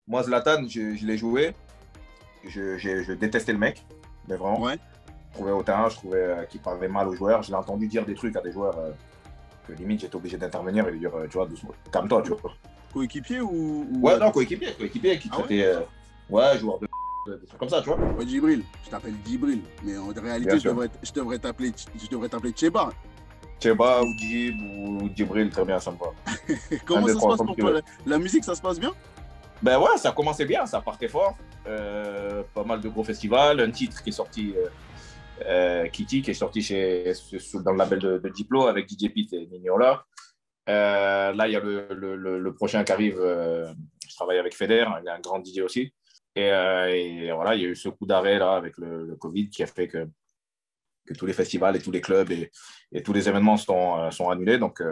Moi, Zlatan, je l'ai joué. Je détestais le mec, mais vraiment. Ouais. Je trouvais au terrain, je trouvais qu'il parlait mal aux joueurs. Je l'ai entendu dire des trucs à des joueurs que limite j'étais obligé d'intervenir et de dire, tu vois, doucement, calme-toi, tu vois. Coéquipier Ouais, non, coéquipier qui Ah ouais? traitait, ouais, joueur des trucs comme ça, tu vois. Ouais, Djibril, je t'appelle Djibril, mais en réalité, Bien sûr. je devrais t'appeler Tcheba. Cheba ou Djib ou Djibril, très bien, ça me va. Un, Comment deux, ça se trois, passe comme pour tu toi? veux. La musique, ça se passe bien? Ben ouais, ça commençait bien, ça partait fort. Pas mal de gros festivals, un titre qui est sorti, Kitty, qui est sorti dans le label de Diplo avec DJ Pete et Nignola. Là, il y a le prochain qui arrive. Je travaille avec Feder, il est un grand DJ aussi. Et voilà, il y a eu ce coup d'arrêt là avec le Covid qui a fait que tous les festivals et tous les clubs et tous les événements sont annulés. Donc,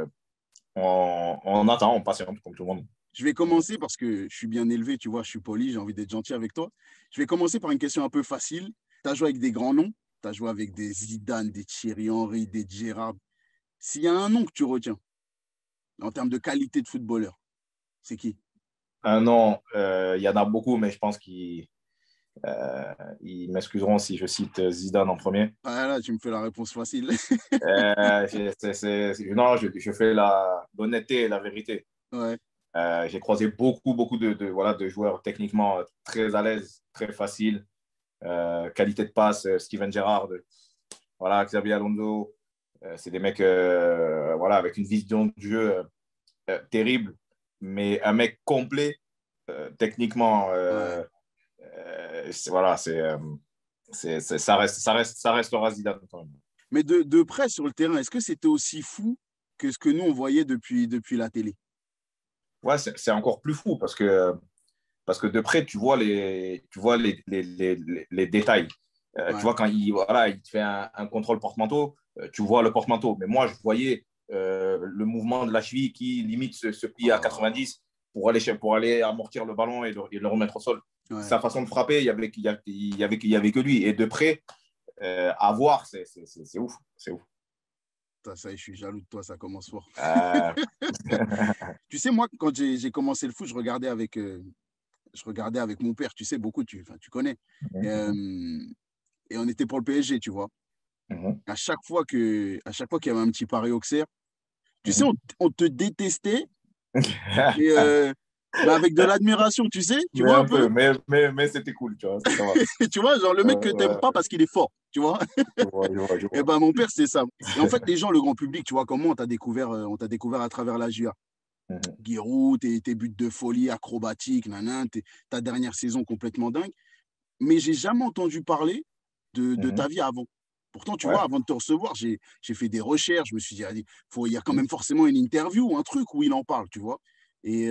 on attend, on patiente comme tout le monde. Je vais commencer parce que je suis bien élevé, tu vois, je suis poli, j'ai envie d'être gentil avec toi. Je vais commencer par une question un peu facile. Tu as joué avec des grands noms, tu as joué avec des Zidane, des Thierry Henry, des Gerrard. S'il y a un nom que tu retiens en termes de qualité de footballeur, c'est qui? Un nom, il y en a beaucoup, mais je pense qu'ils m'excuseront si je cite Zidane en premier. Ah là, tu me fais la réponse facile. Non, je fais l'honnêteté et la vérité. Ouais. J'ai croisé beaucoup voilà, de joueurs techniquement très à l'aise, très faciles. Qualité de passe, Steven Gerrard, voilà, Xabi Alonso. C'est des mecs voilà, avec une vision du jeu terrible, mais un mec complet techniquement. Ouais. Voilà, ça restera Zidane quand même. Mais de près sur le terrain, est-ce que c'était aussi fou que ce que nous, on voyait depuis la télé? Ouais, c'est encore plus fou parce que de près, tu vois les détails. Tu Ouais. vois, quand voilà, il te fait un contrôle porte-manteau, tu vois le porte-manteau. Mais moi, je voyais le mouvement de la cheville qui limite se plie à Oh, 90 pour aller amortir le ballon et le remettre au sol. ouais. Sa façon de frapper, il y avait que lui. Et de près, à voir, c'est ouf. C'est ouf. Ça y est, je suis jaloux de toi, ça commence fort. Euh, Tu sais, moi, quand j'ai commencé le foot, je regardais avec mon père, tu sais, beaucoup, enfin, tu connais. Euh, et on était pour le PSG, tu vois. À chaque fois qu'il y avait un petit pari Auxerre, tu sais, on te détestait, mais, mais avec de l'admiration, tu mais vois un un peu? peu, mais c'était cool, tu vois, ça va. Tu vois, genre le mec que t'aimes pas Ouais, parce qu'il est fort, tu vois? je Et vois. ben mon père, c'est ça. Et en fait, les gens, le grand public, tu vois, comment on t'a découvert à travers la GIA. Giroud, tes buts de folie acrobatiques, ta dernière saison complètement dingue. Mais j'ai jamais entendu parler de ta vie avant. Pourtant, tu vois, Ouais. avant de te recevoir, j'ai fait des recherches. Je me suis dit, allez, il y a quand même forcément une interview, un truc où il en parle, tu vois. Et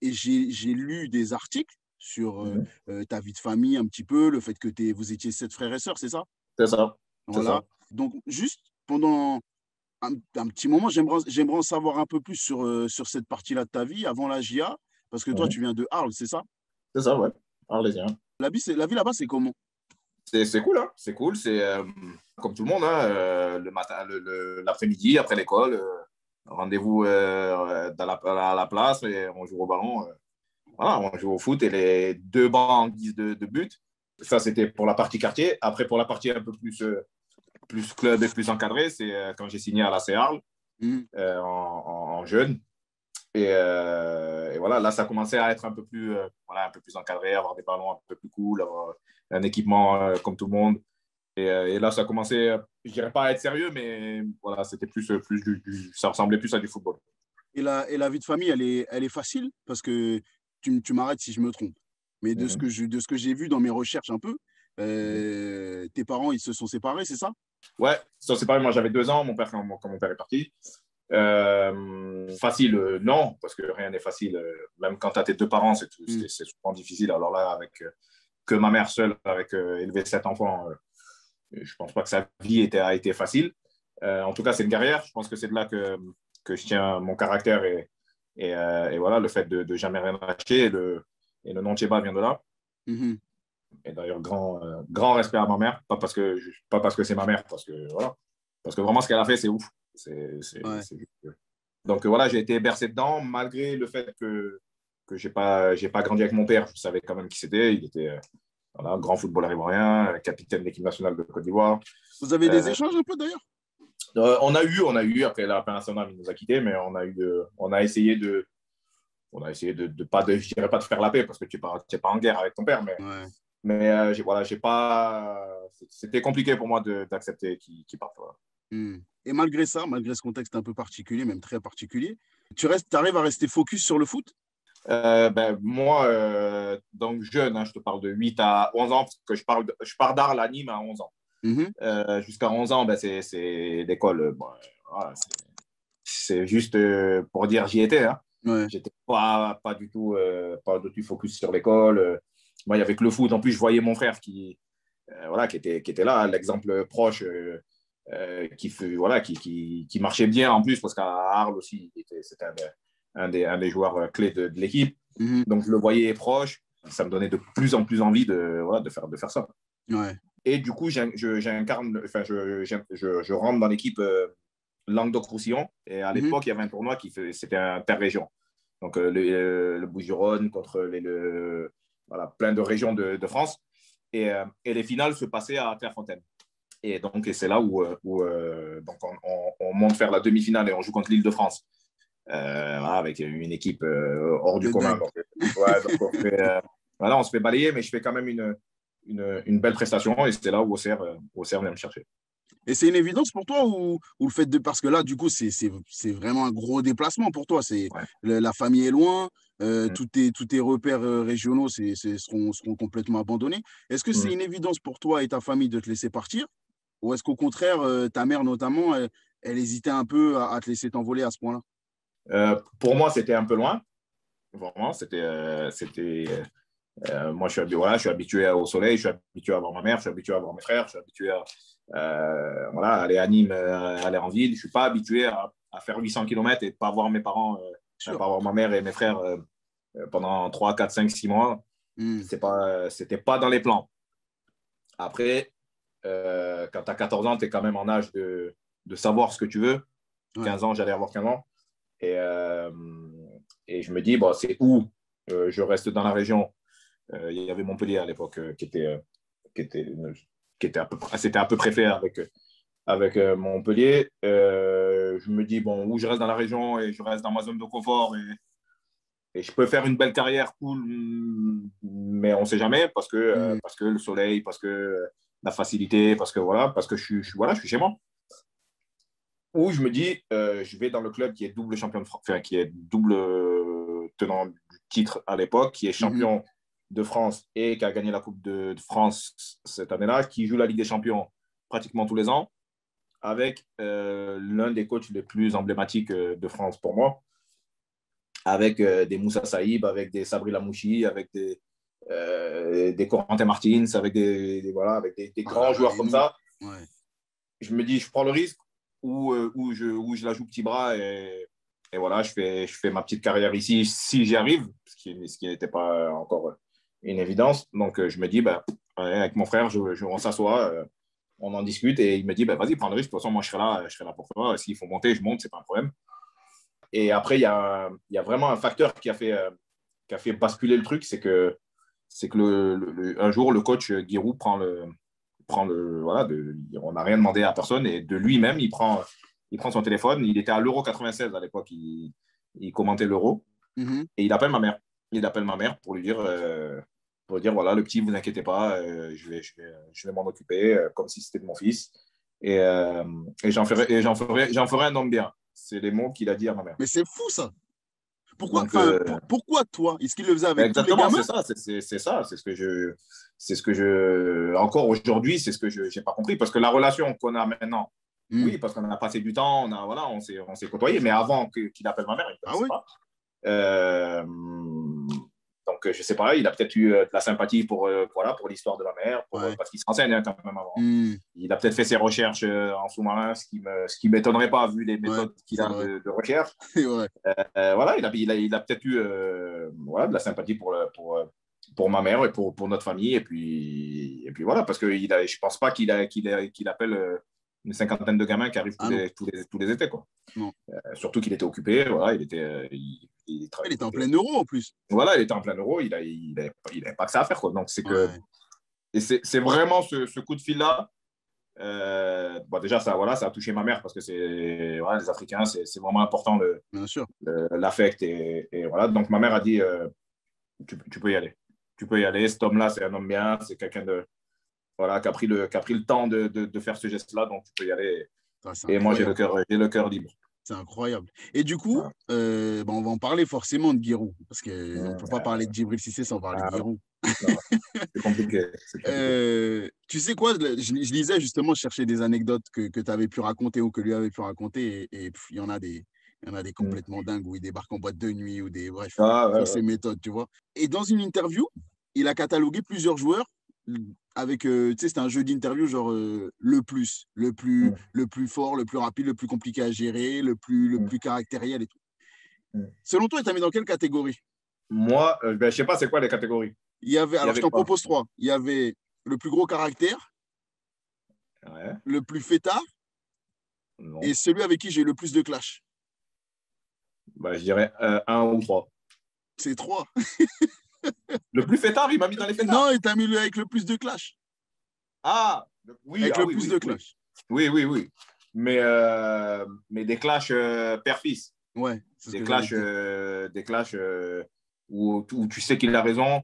j'ai lu des articles sur ta vie de famille un petit peu, le fait que vous étiez 7 frères et sœurs, c'est ça? C'est ça, c'est Voilà. ça. Donc, juste pendant un petit moment, j'aimerais en savoir un peu plus sur cette partie-là de ta vie avant la GIA, parce que toi, tu viens de Arles, c'est ça? C'est ça, ouais. Arlésien. La vie là-bas, c'est comment? C'est cool, hein. C'est cool. C'est comme tout le monde, hein, le matin, l'après-midi, après l'école, rendez-vous à la place et on joue au ballon. Voilà, on joue au foot et les deux bancs en guise de but. Ça, c'était pour la partie quartier. Après, pour la partie un peu plus club et plus encadré, c'est quand j'ai signé à l'AC Arles Mhm. en jeune. Et voilà, là, ça commençait à être un peu plus, voilà, un peu plus encadré, avoir des ballons un peu plus cool, avoir un équipement comme tout le monde. Et là, ça commençait, je dirais pas à être sérieux, mais voilà, c'était ça ressemblait plus à du football. Et la vie de famille, elle est facile parce que tu m'arrêtes si je me trompe. Mais Mm-hmm. de ce que j'ai vu dans mes recherches un peu, Mm-hmm. tes parents, ils se sont séparés, c'est ça? Ouais, ça c'est pareil. Moi, j'avais 2 ans, mon père, quand mon père est parti. Facile, non, parce que rien n'est facile. Même quand tu as tes deux parents, Mm. c'est souvent difficile. Alors là, avec que ma mère seule, avec élever 7 enfants, je pense pas que sa vie a été facile. En tout cas, c'est une guerrière. Je pense que c'est de là que je tiens mon caractère et voilà, le fait de jamais rien lâcher. Et le nom Tcheba vient de là. Mhm. Et d'ailleurs, grand respect à ma mère. Pas parce que c'est ma mère, voilà. Parce que vraiment, ce qu'elle a fait, c'est ouf. Ouais. Donc voilà, j'ai été bercé dedans, malgré le fait j'ai pas grandi avec mon père. Je savais quand même qui c'était. Il était voilà, grand footballeur ivoirien, capitaine de l'équipe nationale de Côte d'Ivoire. Vous avez des échanges un peu d'ailleurs? On a eu, après l'appel national, il nous a quittés, mais on a essayé de pas de, je dirais pas de faire la paix parce que tu n'es pas en guerre avec ton père, Ouais. mais voilà, j'ai pas, c'était compliqué pour moi d'accepter qu'il parte. Voilà. Et malgré ça, malgré ce contexte un peu particulier, même très particulier, tu arrives à rester focus sur le foot? Moi, donc jeune, hein, je te parle de 8 à 11 ans, parce que je pars d'Arles à Nîmes à 11 ans. Mhm. Jusqu'à 11 ans, c'est l'école. Bon, voilà, c'est juste pour dire j'y étais. Hein. Ouais. J'étais pas du tout focus sur l'école. Moi, il y avait que le foot. En plus, je voyais mon frère voilà, qui était là, l'exemple proche, voilà, qui marchait bien en plus, parce qu'à Arles aussi, c'était un des joueurs clés de l'équipe. Mhm. Donc, je le voyais proche. Ça me donnait de plus en plus envie voilà, de faire ça. Ouais. Et du coup, j'incarne, enfin, je rentre dans l'équipe Languedoc-Roussillon. Et à Mhm. l'époque, il y avait un tournoi c'était interrégion. Donc, le Bouches-du-Rhône contre voilà, plein de régions de France. Et les finales se passaient à Clairefontaine. Et donc, c'est là où donc on monte faire la demi-finale et on joue contre l'Île-de-France. Voilà, avec une équipe hors du De commun. dingue. Donc, ouais, donc voilà, on se fait balayer, mais je fais quand même une belle prestation. Et c'est là où Auxerre vient me chercher. Et c'est une évidence pour toi ou le fait de. Parce que là, du coup, c'est vraiment un gros déplacement pour toi. Ouais. La famille est loin, Mm. tous tes repères régionaux seront complètement abandonnés. Est-ce que c'est Mm. une évidence pour toi et ta famille de te laisser partir? Ou est-ce qu'au contraire, ta mère notamment, elle hésitait un peu à te laisser t'envoler à ce point-là? Pour moi, c'était un peu loin. Vraiment, moi, voilà, je suis habitué au soleil, je suis habitué à voir ma mère, je suis habitué à voir mes frères, je suis habitué à voilà, aller à Nîmes, aller en ville. Je ne suis pas habitué à faire 800 km et de ne pas voir mes parents, pas Sûr. voir ma mère et mes frères pendant 3, 4, 5, 6 mois. Mm. C'était pas dans les plans. Après, quand tu as 14 ans, tu es quand même en âge de savoir ce que tu veux. Ouais. 15 ans, j'allais avoir 15 ans. Et, je me dis, bon, c'est où je reste dans la région. Il y avait Montpellier à l'époque qui était, c'était à peu près fait avec Montpellier. Je me dis, bon, où je reste dans la région et je reste dans ma zone de confort et je peux faire une belle carrière, cool, mais on ne sait jamais Mm. parce que le soleil, parce que la facilité, voilà, parce que voilà, je suis chez moi. Ou je me dis, je vais dans le club qui est double champion de France, enfin, qui est double tenant du titre à l'époque, qui est Mhm. champion de France et qui a gagné la Coupe de France cette année-là, qui joue la Ligue des Champions pratiquement tous les ans, avec l'un des coachs les plus emblématiques de France pour moi, avec des Moussa Saïb, avec des Sabri Lamouchi, avec des Corentin Martins, avec voilà, avec des Oh là grands là, joueurs les comme noms. ça. Ouais. Je me dis, je prends le risque où je la joue petit bras et voilà, je fais ma petite carrière ici si j'y arrive, ce qui n'était pas encore une évidence. Donc, je me dis, bah, avec mon frère, on s'assoit, on en discute et il me dit, bah, vas-y, prends le risque. De toute façon, moi, je serai là pour toi. S'il faut monter, je monte, c'est pas un problème. Et après, il y a vraiment un facteur qui a fait basculer le truc, c'est que un jour, le coach Giroud voilà, on n'a rien demandé à personne et de lui-même, il prend son téléphone. Il était à l'Euro 96 à l'époque, il commentait l'Euro Mhm. et il appelle ma mère. Il appelle ma mère pour lui dire voilà, le petit, vous inquiétez pas, je vais m'en occuper comme si c'était de mon fils et j'en ferai un homme bien. C'est les mots qu'il a dit à ma mère. Mais c'est fou ça. Pourquoi, Donc, enfin, pourquoi toi? Est-ce qu'il le faisait avec tous les exactement, gamins? c'est ça, c'est ça, c'est ce que encore aujourd'hui, c'est ce que je n'ai pas compris, parce que la relation qu'on a maintenant, Mm. oui, parce qu'on a passé du temps, voilà, on s'est côtoyé, mais avant qu'il appelle ma mère, il ne Ah connaissait oui? pas. Euh, donc, je ne sais pas, il a peut-être eu de la sympathie voilà, pour l'histoire de ma mère, Ouais. parce qu'il se renseigne hein, quand même avant. Mm. Il a peut-être fait ses recherches en sous-marin, ce qui m'étonnerait pas vu les Ouais, méthodes qu'il c'est a vrai. de recherche. C'est vrai. Voilà, il a peut-être eu voilà, de la sympathie pour ma mère et pour notre famille. Et puis voilà, parce que je ne pense pas qu'il appelle une cinquantaine de gamins qui arrivent Ah non, tous les étés. Quoi. non. Surtout qu'il était occupé, voilà, il Il était en plein euro en plus. Voilà, il était en plein euro, il avait pas que ça à faire, quoi. Donc, c'est que. Ouais. Et c'est vraiment ce coup de fil-là. Bon, déjà, ça a touché ma mère parce que voilà, les Africains, c'est vraiment important Bien sûr. l'affect. Et voilà. Donc, ma mère a dit tu peux y aller. Tu peux y aller. Cet homme-là, c'est un homme bien. C'est quelqu'un voilà, qui a pris le temps de faire ce geste-là. Donc, tu peux y aller. Ça, c'est Et moi, j'ai incroyable. le cœur libre. C'est incroyable. Et du coup, Voilà. on va en parler forcément de Giroud, parce qu'on ne peut pas parler de Djibril Cissé sans parler de Giroud. C'est compliqué. Tu sais quoi, je lisais justement, je cherchais des anecdotes que tu avais pu raconter ou que lui avait pu raconter, et il y en a des complètement dingues où il débarque en boîte de nuit ou bref, sur ses méthodes, tu vois. Et dans une interview, il a catalogué plusieurs joueurs avec, tu sais, c'était un jeu d'interview genre le plus fort, le plus rapide, le plus compliqué à gérer, le plus caractériel et tout. Selon toi, il t'a mis dans quelle catégorie? Moi, je sais pas c'est quoi les catégories. Il y avait, alors je t'en quoi? propose 3. Il y avait le plus gros caractère, Ouais. le plus fêtard Non. et celui avec qui j'ai eu le plus de clash. Je dirais 1 ou 3. C'est 3. Le plus fêtard, il m'a mis dans les fêtards. Non, il t'a mis avec le plus de clash. Ah, oui. Avec le plus de clash. Oui. Mais des clashs père-fils. Ouais. Des clashs où tu sais qu'il a raison,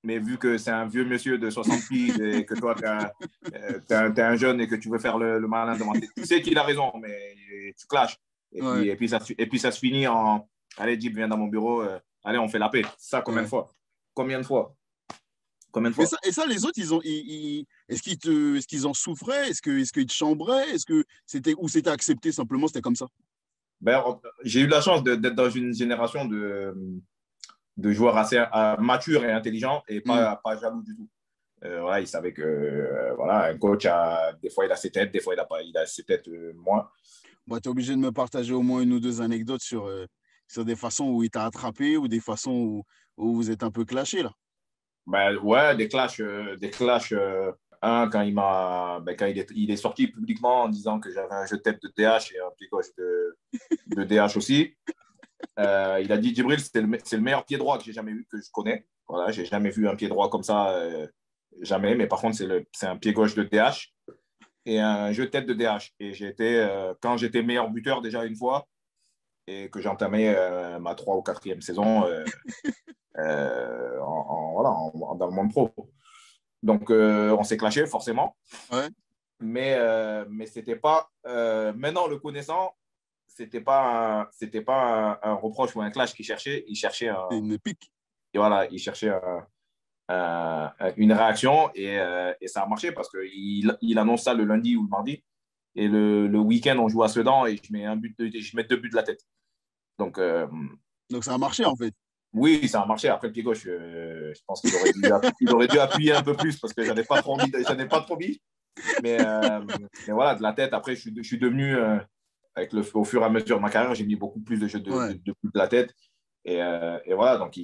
mais vu que c'est un vieux monsieur de 60 piges et que toi, t'es un jeune et que tu veux faire le malin devant tu sais qu'il a raison, mais tu clashes. Et puis ça se finit en allez, Jeep, viens dans mon bureau, allez, on fait la paix. Ça, combien de fois? Et ça, les autres, est-ce qu'ils en souffraient? Est-ce qu'ils te chambraient? Ou c'était accepté simplement, c'était comme ça? J'ai eu la chance d'être dans une génération de joueurs assez matures et intelligents et pas jaloux du tout. Voilà, ils savaient que voilà, un coach, des fois, il a ses têtes, des fois, il a ses têtes moins. Tu es obligé de me partager au moins 1 ou 2 anecdotes sur des façons où il t'a attrapé ou des façons où vous êtes un peu clashés, là. Ouais, des clashs. Quand il est sorti publiquement en disant que j'avais un jeu de tête de DH et un pied gauche de DH aussi. Il a dit Djibril, c'est le meilleur pied droit que j'ai jamais vu, que je connais. Voilà, j'ai jamais vu un pied droit comme ça, jamais. Mais par contre, c'est un pied gauche de DH et un jeu de tête de DH. Et quand j'étais meilleur buteur déjà une fois et que j'entamais ma 3e ou 4e saison dans le monde pro. Donc, on s'est clashé forcément. Ouais. Mais c'était pas. Maintenant, le connaissant, c'était pas un reproche ou un clash qu'il cherchait. Il cherchait une pique. Et voilà, il cherchait une réaction et ça a marché parce qu'il annonce ça le lundi ou le mardi. Et le week-end, on joue à Sedan et je mets 2 buts de la tête. Donc ça a marché en fait. Oui, ça a marché. Après le pied gauche, je pense qu'il aurait dû appuyer un peu plus parce que j'en ai pas trop envie. Mais voilà, de la tête. Après, je suis devenu, au fur et à mesure de ma carrière, j'ai mis beaucoup plus de jeux de la tête. Et voilà, donc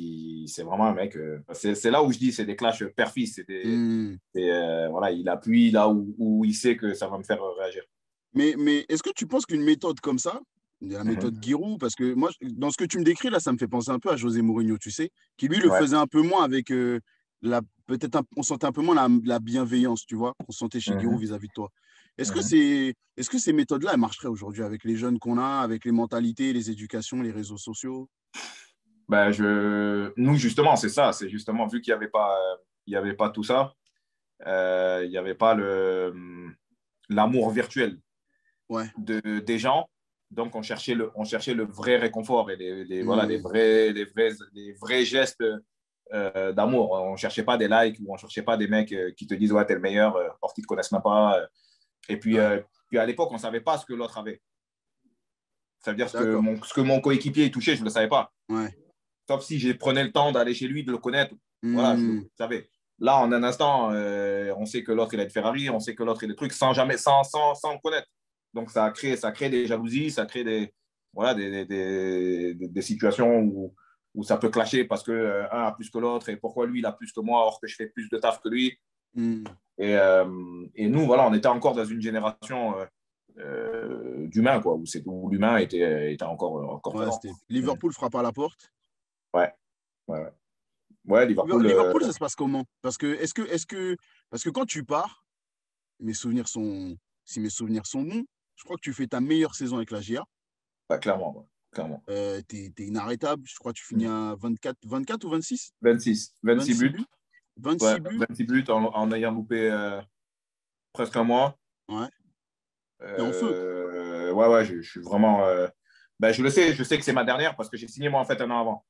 c'est vraiment un mec. C'est là où je dis, c'est des clashs père-fils. Voilà, il appuie là où il sait que ça va me faire réagir. Mais est-ce que tu penses qu'une méthode comme ça, la méthode Giroud, parce que moi, dans ce que tu me décris là, ça me fait penser un peu à José Mourinho, tu sais, qui lui le faisait un peu moins avec on sentait un peu moins la bienveillance, tu vois, qu'on sentait chez Giroud vis-à-vis de toi. Est-ce que ces méthodes-là, elles marcheraient aujourd'hui avec les jeunes qu'on a, avec les mentalités, les éducations, les réseaux sociaux? Nous, justement, c'est ça. C'est justement, vu qu'il n'y avait pas tout ça, il n'y avait pas l'amour virtuel des gens. Donc, on cherchait le vrai réconfort et les vrais gestes d'amour. On ne cherchait pas des likes ou on ne cherchait pas des mecs qui te disent ouais, t'es le meilleur, or qu'ils ne te connaissent même pas. Et puis à l'époque, on ne savait pas ce que l'autre avait. Ça veut dire ce que mon coéquipier touchait, je ne le savais pas. Ouais. Sauf si je prenais le temps d'aller chez lui, de le connaître. Voilà, je le savais. Là, en un instant, on sait que l'autre, il a une Ferrari, on sait que l'autre, il a des trucs sans le connaître. Donc, ça crée des jalousies, ça crée des situations où ça peut clasher parce qu'un a plus que l'autre et pourquoi lui, il a plus que moi, or que je fais plus de taf que lui. Et nous, voilà, on était encore dans une génération d'humains, quoi, où l'humain était encore présent. Liverpool frappe à la porte. Ouais, ouais, ouais. Ouais, Liverpool. Liverpool, ça se passe comment? Parce que quand tu pars, si mes souvenirs sont bons, je crois que tu fais ta meilleure saison avec la GIA. Bah, clairement, ouais, clairement. T'es inarrêtable. Je crois que tu finis Mm. à 24 ou 26? 26 26 buts. buts. Ouais, 26 buts. 26 buts en ayant loupé presque un mois. Ouais. T'es en feu. Ouais, ouais, je suis vraiment. Ben, je sais que c'est ma dernière parce que j'ai signé moi en fait un an avant.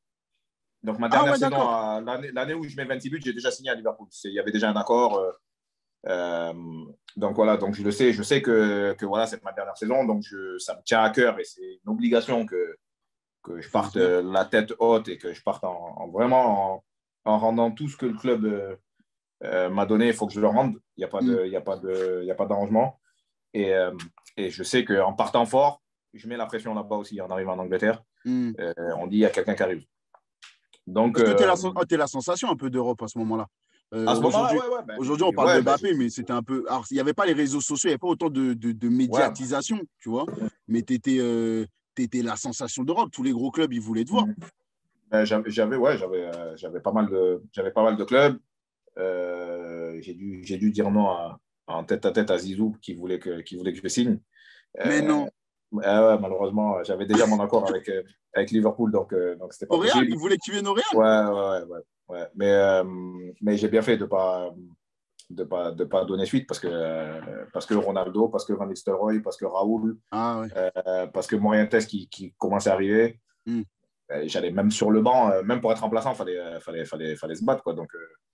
Donc ma Ah dernière ouais, saison, d'accord. l'année où je mets 26 buts, j'ai déjà signé à Liverpool. Il y avait déjà un accord. Euh, donc voilà, donc je sais que voilà, c'est ma dernière saison, donc ça me tient à cœur et c'est une obligation que je parte Finisse bien. la tête haute et que je parte vraiment en rendant tout ce que le club m'a donné. Il faut que je le rende. Il n'y a pas Mm, de, il y a pas de, il y a pas d'arrangement. Et, euh, et je sais qu'en partant fort, je mets la pression là-bas aussi. En arrivant en Angleterre, mm. on dit il y a quelqu'un qui arrive. Donc, Parce que t'es la sensation un peu d'Europe à ce moment-là. à ce moment-là, Aujourd'hui, ouais, ouais, ben, aujourd'hui, on parle de ouais, ben, Mbappé, mais c'était un peu. Alors, il n'y avait pas les réseaux sociaux, il n'y avait pas autant de ouais. médiatisation, tu vois. Mais t'étais la sensation d'Europe. Tous les gros clubs, ils voulaient te voir. Ben, j'avais pas mal de clubs. J'ai dû dire non en tête à tête à Zizou qui voulait que je signe. Mais Euh, non. ouais, malheureusement, j'avais déjà mon accord avec Liverpool, donc c'était pas Au Real, possible. ils voulaient que tu viennes au Real. Ouais, ouais, ouais, ouais, ouais. Mais j'ai bien fait de pas donner suite parce que Ronaldo, parce que Van Nistelrooy, parce que Raoul, Ah ouais. parce que Morientes qui commençait à arriver. Mm. J'allais même sur le banc, même pour être remplaçant, fallait se battre. Quoi.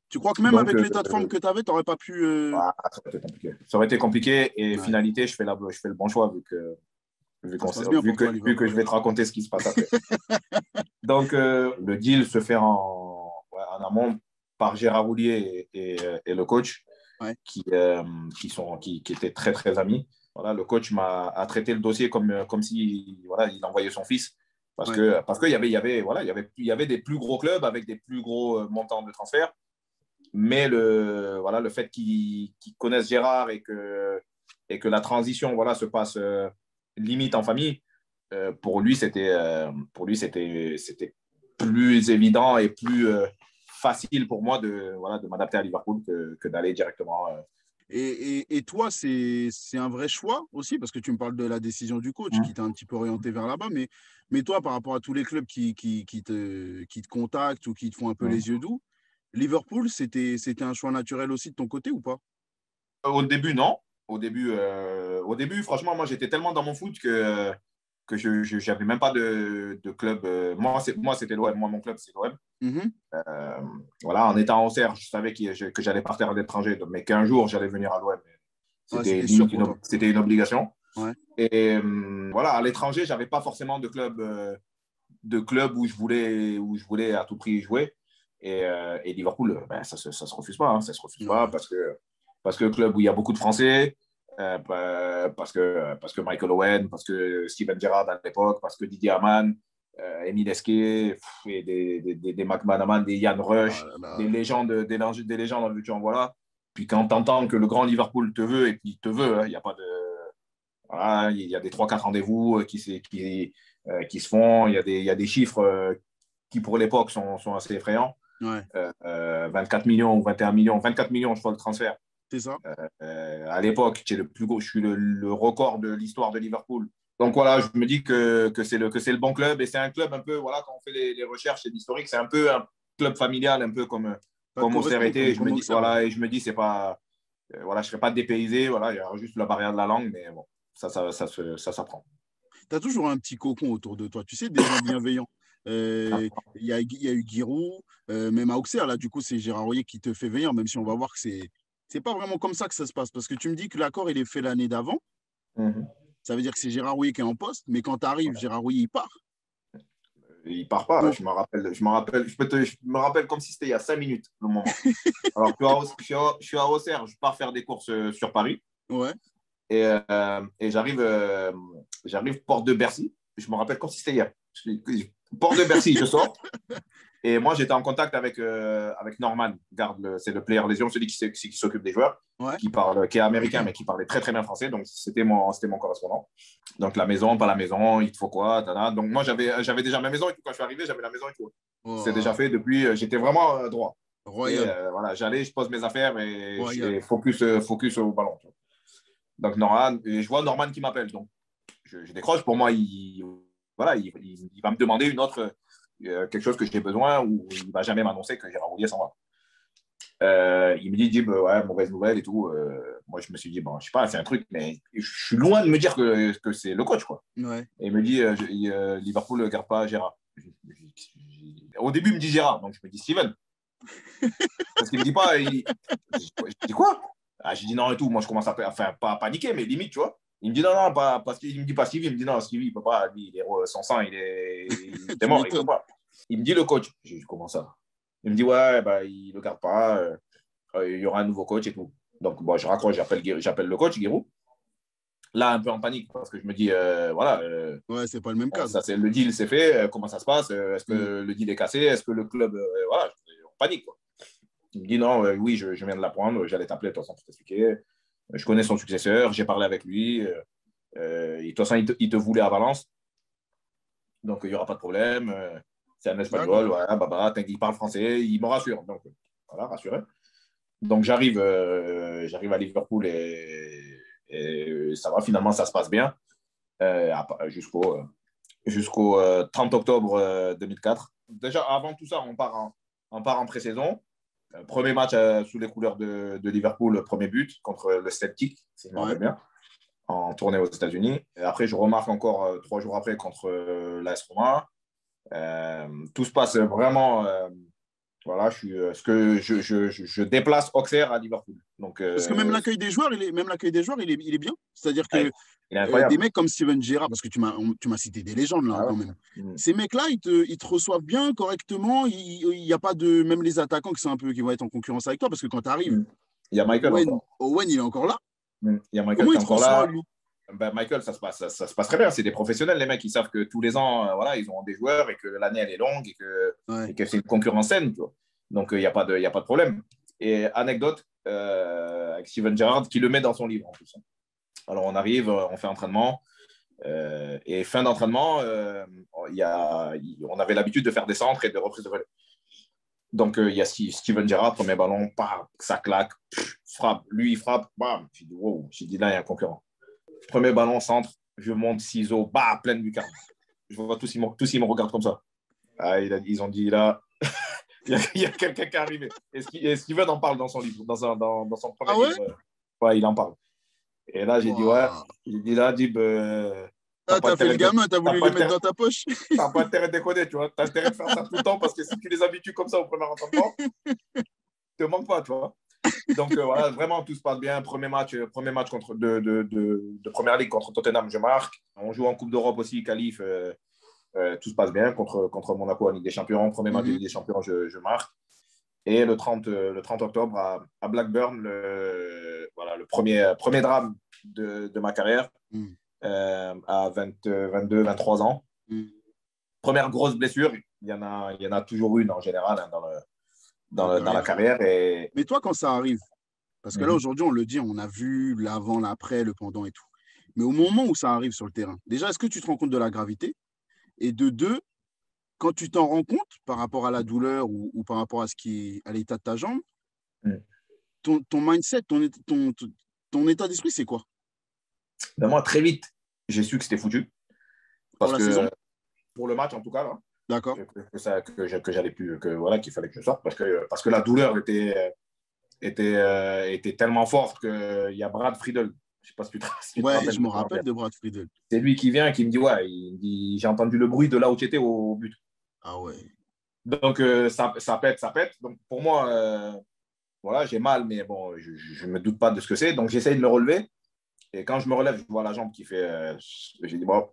Tu crois que même Donc avec l'état de forme que tu avais, tu n'aurais pas pu. ah, ça aurait été compliqué. Ça aurait été compliqué et Ouais. finalité, je fais le bon choix Ça se passe bien pour toi à vu que Liverpool. je vais te raconter ce qui se passe après. Donc, le deal se fait en amont par Gérard Houllier et le coach Ouais. qui étaient très, très amis. Voilà, le coach a traité le dossier comme si voilà, il envoyait son fils. Ouais. Parce qu'il voilà, il y avait des plus gros clubs avec des plus gros montants de transfert. Mais voilà, le fait qu'ils connaissent Gérard et que la transition voilà, se passe limite en famille, c'était plus évident et plus facile pour moi voilà, de m'adapter à Liverpool que d'aller directement. Et toi, c'est un vrai choix aussi, parce que tu me parles de la décision du coach qui t'a un petit peu orienté vers là-bas. Mais toi, par rapport à tous les clubs qui te contactent ou qui te font un peu les yeux doux, Liverpool, c'était un choix naturel aussi de ton côté ou pas? Au début, non. Au début, franchement, moi, j'étais tellement dans mon foot que je n'avais même pas de club. Moi, c'était l'OM. Moi, mon club, c'est l'OM. Mhm. Euh, voilà, en étant en Auxerre, je savais que j'allais partir à l'étranger, mais qu'un jour, j'allais venir à l'OM. Ouais, c'était sûr pour toi. C'était une obligation. Ouais. Et voilà, à l'étranger, j'avais pas forcément de club où je voulais à tout prix jouer. Et Liverpool, ben, ça se refuse pas. Hein, ça se refuse pas Ouais. parce que club où il y a beaucoup de Français, parce que Michael Owen, parce que Steven Gerrard à l'époque, parce que Didier Hamann, Émile Esquet, et des McManaman, des Ian Ah Rush, là là. des légendes en veux-tu en voilà. Puis quand tu entends que le grand Liverpool te veut, et puis il te veut, hein, il n'y a pas de. Voilà, il y a des 3-4 rendez-vous qui se font, il y a des chiffres qui, pour l'époque, sont assez effrayants. Ouais, 24 millions ou 21 millions, 24 millions, je crois, le transfert. c'est ça. À l'époque, c'est le plus gros, je suis le record de l'histoire de Liverpool. Donc voilà, je me dis que c'est le bon club et c'est un club un peu, voilà, quand on fait les recherches et l'historique, c'est un peu un club familial, un peu Ça te comme Auxerre correspond était. Et je me comme dis, Auxerre, ouais. voilà, et je me dis, c'est pas, voilà, je ne serais pas dépaysé, voilà, il y a juste la barrière de la langue, mais bon, ça s'apprend. Tu as toujours un petit cocon autour de toi, tu sais, des gens bienveillants. Il y a eu Giroud, même à Auxerre, là, du coup, c'est Gérard Houllier qui te fait venir, même si on va voir que c'est pas vraiment comme ça que ça se passe. Parce que tu me dis que l'accord, il est fait l'année d'avant. Mhm. Ça veut dire que c'est Gérard Houllier qui est en poste, mais quand tu arrives, Gérard Houllier, il part. Il part pas, Donc, je me rappelle comme si c'était il y a 5 minutes, le moment. Alors, je suis à Auxerre, je pars faire des courses sur Paris. ouais. Et j'arrive porte de Bercy. Je me rappelle comme si c'était hier. Porte de Bercy, je sors. Et moi, j'étais en contact avec Norman, c'est le player Légion, celui qui s'occupe des joueurs, Ouais. qui est américain, mais qui parlait très très bien français. Donc, c'était mon correspondant. Donc, la maison, pas la maison, il te faut quoi, tada. Donc, moi, j'avais déjà ma maison et tout. Quand je suis arrivé, j'avais la maison et tout. C'est Oh, déjà fait depuis. J'étais vraiment droit. Et royal. voilà, j'allais, je pose mes affaires Royal. et focus au ballon. Tu vois. Donc, Norman, et je vois Norman qui m'appelle. Donc, je décroche. Pour moi, voilà, il va me demander quelque chose que j'ai besoin ou il ne va jamais m'annoncer que Gérard Houllier s'en va. Il me dit, Jib, ouais, mauvaise nouvelle et tout. Moi, je me suis dit, bon, je sais pas, c'est un truc, mais je suis loin de me dire que c'est le coach, quoi. Ouais. Et il me dit, Liverpool ne garde pas Gérard. Au début, il me dit Gérard, donc je me dis Steven. Parce qu'il me dit pas, je dis quoi? Je dis non et tout. Moi, je commence enfin, pas à paniquer, mais limite, tu vois. Il me dit non, non, pas, parce qu'il me dit pas Stevie. Il me dit non, Stevie, il peut pas. Lui, son sang, il est Tu mort, il peut m'étonnes. pas. Il me dit le coach. Je dis comment ça? Il me dit ouais, bah, il le garde pas. Il y aura un nouveau coach et tout. Donc, bon, je raccroche, j'appelle le coach, Giroud. Là, un peu en panique, parce que je me dis, voilà, Ouais, c'est pas le même bon, cadre. le deal, c'est fait. Comment ça se passe? Est-ce Mm. que le deal est cassé? Est-ce que le club. Voilà, on panique, quoi. Il me dit non, oui, je viens de l'apprendre, j'allais t'appeler, de toute façon, pour t'expliquer. Je connais son successeur, j'ai parlé avec lui. De toute façon, il te voulait à Valence, donc il n'y aura pas de problème. C'est un D'accord. espagnol, voilà, baba, il parle français, il me rassure. Donc voilà, rassuré. Donc j'arrive à Liverpool et ça va, finalement, ça se passe bien jusqu'au 30 octobre 2004. Déjà, avant tout ça, on part en pré-saison. Premier match sous les couleurs de Liverpool, premier but contre le Celtic, si je me Ouais. rappelle bien, en tournée aux États-Unis. Et après, je remarque encore 3 jours après contre l'AS Roma. Tout se passe vraiment. Voilà, je déplace Auxerre à Liverpool. Donc, Parce que même l'accueil des joueurs, même l'accueil des joueurs, il est bien. C'est-à-dire que il est des incroyable. mecs comme Steven Gerrard, parce que tu m'as cité des légendes là Ah quand même. ouais. Ces mecs-là, ils te reçoivent bien, correctement. Il n'y a pas de. Même les attaquants qui vont être en concurrence avec toi, parce que quand tu arrives, Il y a Michael encore. Owen, il est encore là. Il y a Michael Comment qui il est te encore reçoit, là. lui? Ben, Michael, ça se passe très bien. C'est des professionnels, les mecs. Ils savent que tous les ans, voilà, ils ont des joueurs et que l'année, elle est longue Ouais. et que c'est une concurrence saine. Tu vois. Donc, il n'y a pas de problème. Et anecdote, avec Steven Gerrard, qui le met dans son livre en plus. Alors, on arrive, on fait entraînement. Et fin d'entraînement, on avait l'habitude de faire des centres et de reprises de volée. Donc, il y a Steven Gerrard, premier ballon, bam, ça claque, frappe. Lui, il frappe, bam. J'ai dit, wow, j'ai dit, là, il y a un concurrent. Premier ballon, centre, je monte, ciseaux, bah, pleine lucarne. Je vois tous, ils me regardent comme ça. Ils ont dit, là, il y a quelqu'un qui est arrivé. Et Steven en parle dans son livre, dans son Ah premier ouais? livre. Ouais, il en parle. Et là, j'ai dit, ouais. Wow. J'ai dit, là, Dib, t'as Ah, pas t'as fait le intérêt gamin, t'as t'as voulu pas les mettre intérêt- dans ta poche. t'as pas intérêt de déconner, tu vois. T'as intérêt de faire ça tout le temps parce que si tu les habitues comme ça au premier entraînement, te manque pas, tu vois. Donc voilà, vraiment tout se passe bien. Premier match de Première Ligue contre Tottenham, je marque. On joue en Coupe d'Europe aussi, qualif. Tout se passe bien contre Monaco en Ligue des Champions. Premier match de Mhm. Ligue des Champions, je marque. Et le 30 octobre à Blackburn, voilà, le premier drame de ma carrière Mhm. à 22, 23 ans. Mhm. Première grosse blessure, il y en a toujours une en général hein, Dans la dans la carrière. carrière. Et... Mais toi, quand ça arrive, parce que là, Mhm. aujourd'hui, on le dit, on a vu l'avant, l'après, le pendant et tout. Mais au moment où ça arrive sur le terrain, déjà, est-ce que tu te rends compte de la gravité? Et de deux, quand tu t'en rends compte par rapport à la douleur ou par rapport à l'état de ta jambe, Mhm. ton mindset, ton état d'esprit, c'est quoi? Ben moi, très vite, j'ai su que c'était foutu. Pour Parce la que saison? pour le match, en tout cas, là, D'accord. que j'allais plus, voilà, qu'il fallait que je sorte. Parce que la douleur était tellement forte qu'il y a Brad Friedel. Je ne sais pas si tu te Ouais, rappelles je me de rappelle Brad. de Brad Friedel. C'est lui qui vient, qui me dit, ouais, il me dit, j'ai entendu le bruit de là où tu étais au but. Ah ouais. Donc, ça pète, ça pète. Donc, pour moi, voilà, j'ai mal, mais bon, je ne me doute pas de ce que c'est. Donc, j'essaye de le relever. Et quand je me relève, je vois la jambe qui fait. J'ai dit, bon,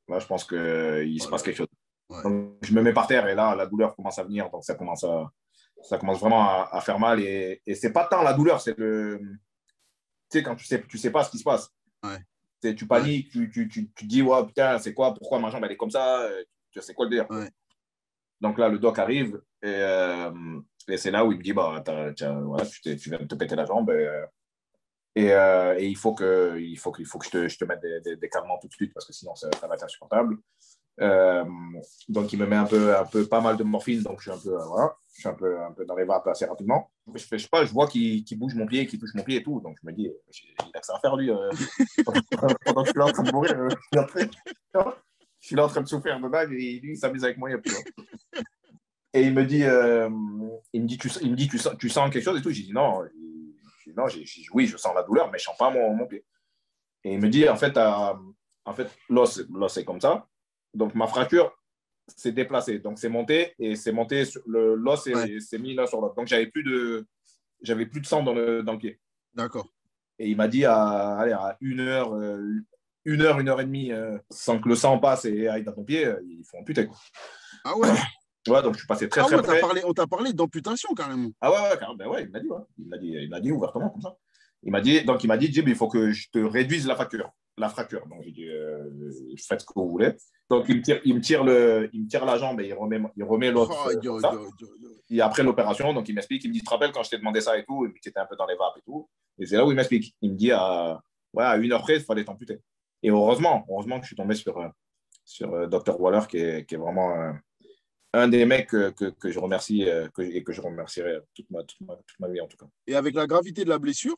là, je pense qu'il se Oh là passe quelque là. chose. Ouais. Donc, je me mets par terre et là, la douleur commence à venir. Donc, ça commence vraiment à faire mal. Et c'est pas tant la douleur, c'est le. Tu sais, quand tu sais pas ce qui se passe. Ouais. Tu Ouais. paniques, tu dis, ouais, putain, c'est quoi, pourquoi ma jambe, elle est comme ça c'est quoi le délire. Ouais. Donc là, le doc arrive et c'est là où il me dit, bah, voilà, tu viens de te péter la jambe et il faut que je te mette des calmants tout de suite parce que sinon, ça va être insupportable. Euh, donc, il me met un peu pas mal de morphine. Donc, je suis un peu, voilà, je suis un peu dans les vapes assez rapidement. Je sais pas, je vois qu'il bouge mon pied, qu'il touche mon pied et tout. Donc, je me dis, il a que ça à faire, lui. Pendant que je suis là en train de mourir, je suis là en train de souffrir de dingue et lui, il s'amuse avec moi. Et il me dit tu sens quelque chose et tout. J'ai dit non. Non, oui, je sens la douleur, mais je sens pas mon pied. Et il me dit, en fait l'os est comme ça. Donc, ma fracture s'est déplacée. Donc, c'est monté et c'est monté, l'os s'est mis l'un sur l'autre. Donc, j'avais plus de sang dans le pied. D'accord. Et il m'a dit allez, à 1 heure, 1 heure et demie, sans que le sang passe et aille dans ton pied, il faut amputer. Quoi. Ah ouais. Ouais, donc je suis passé très, Ah très ouais, près. on t'a parlé d'amputation carrément. Ah ouais, carrément. Ben ouais, il m'a dit, ouais. Il m'a dit ouvertement comme ça. Il m'a dit, Jim, il faut que je te réduise la fracture. Donc j'ai dit, faites ce que vous voulez. Donc il me tire la jambe et il remet l'autre comme ça. Et après l'opération, donc il m'explique, il me dit, tu te rappelles quand je t'ai demandé ça et tout, et que tu étais un peu dans les vapes et tout. Et c'est là où il m'explique. Il me dit, à 1 heure près, il fallait t'amputer. Et heureusement que je suis tombé sur Dr. Waller, qui est vraiment un des mecs que je remercie et que je remercierai toute ma vie en tout cas. Et avec la gravité de la blessure,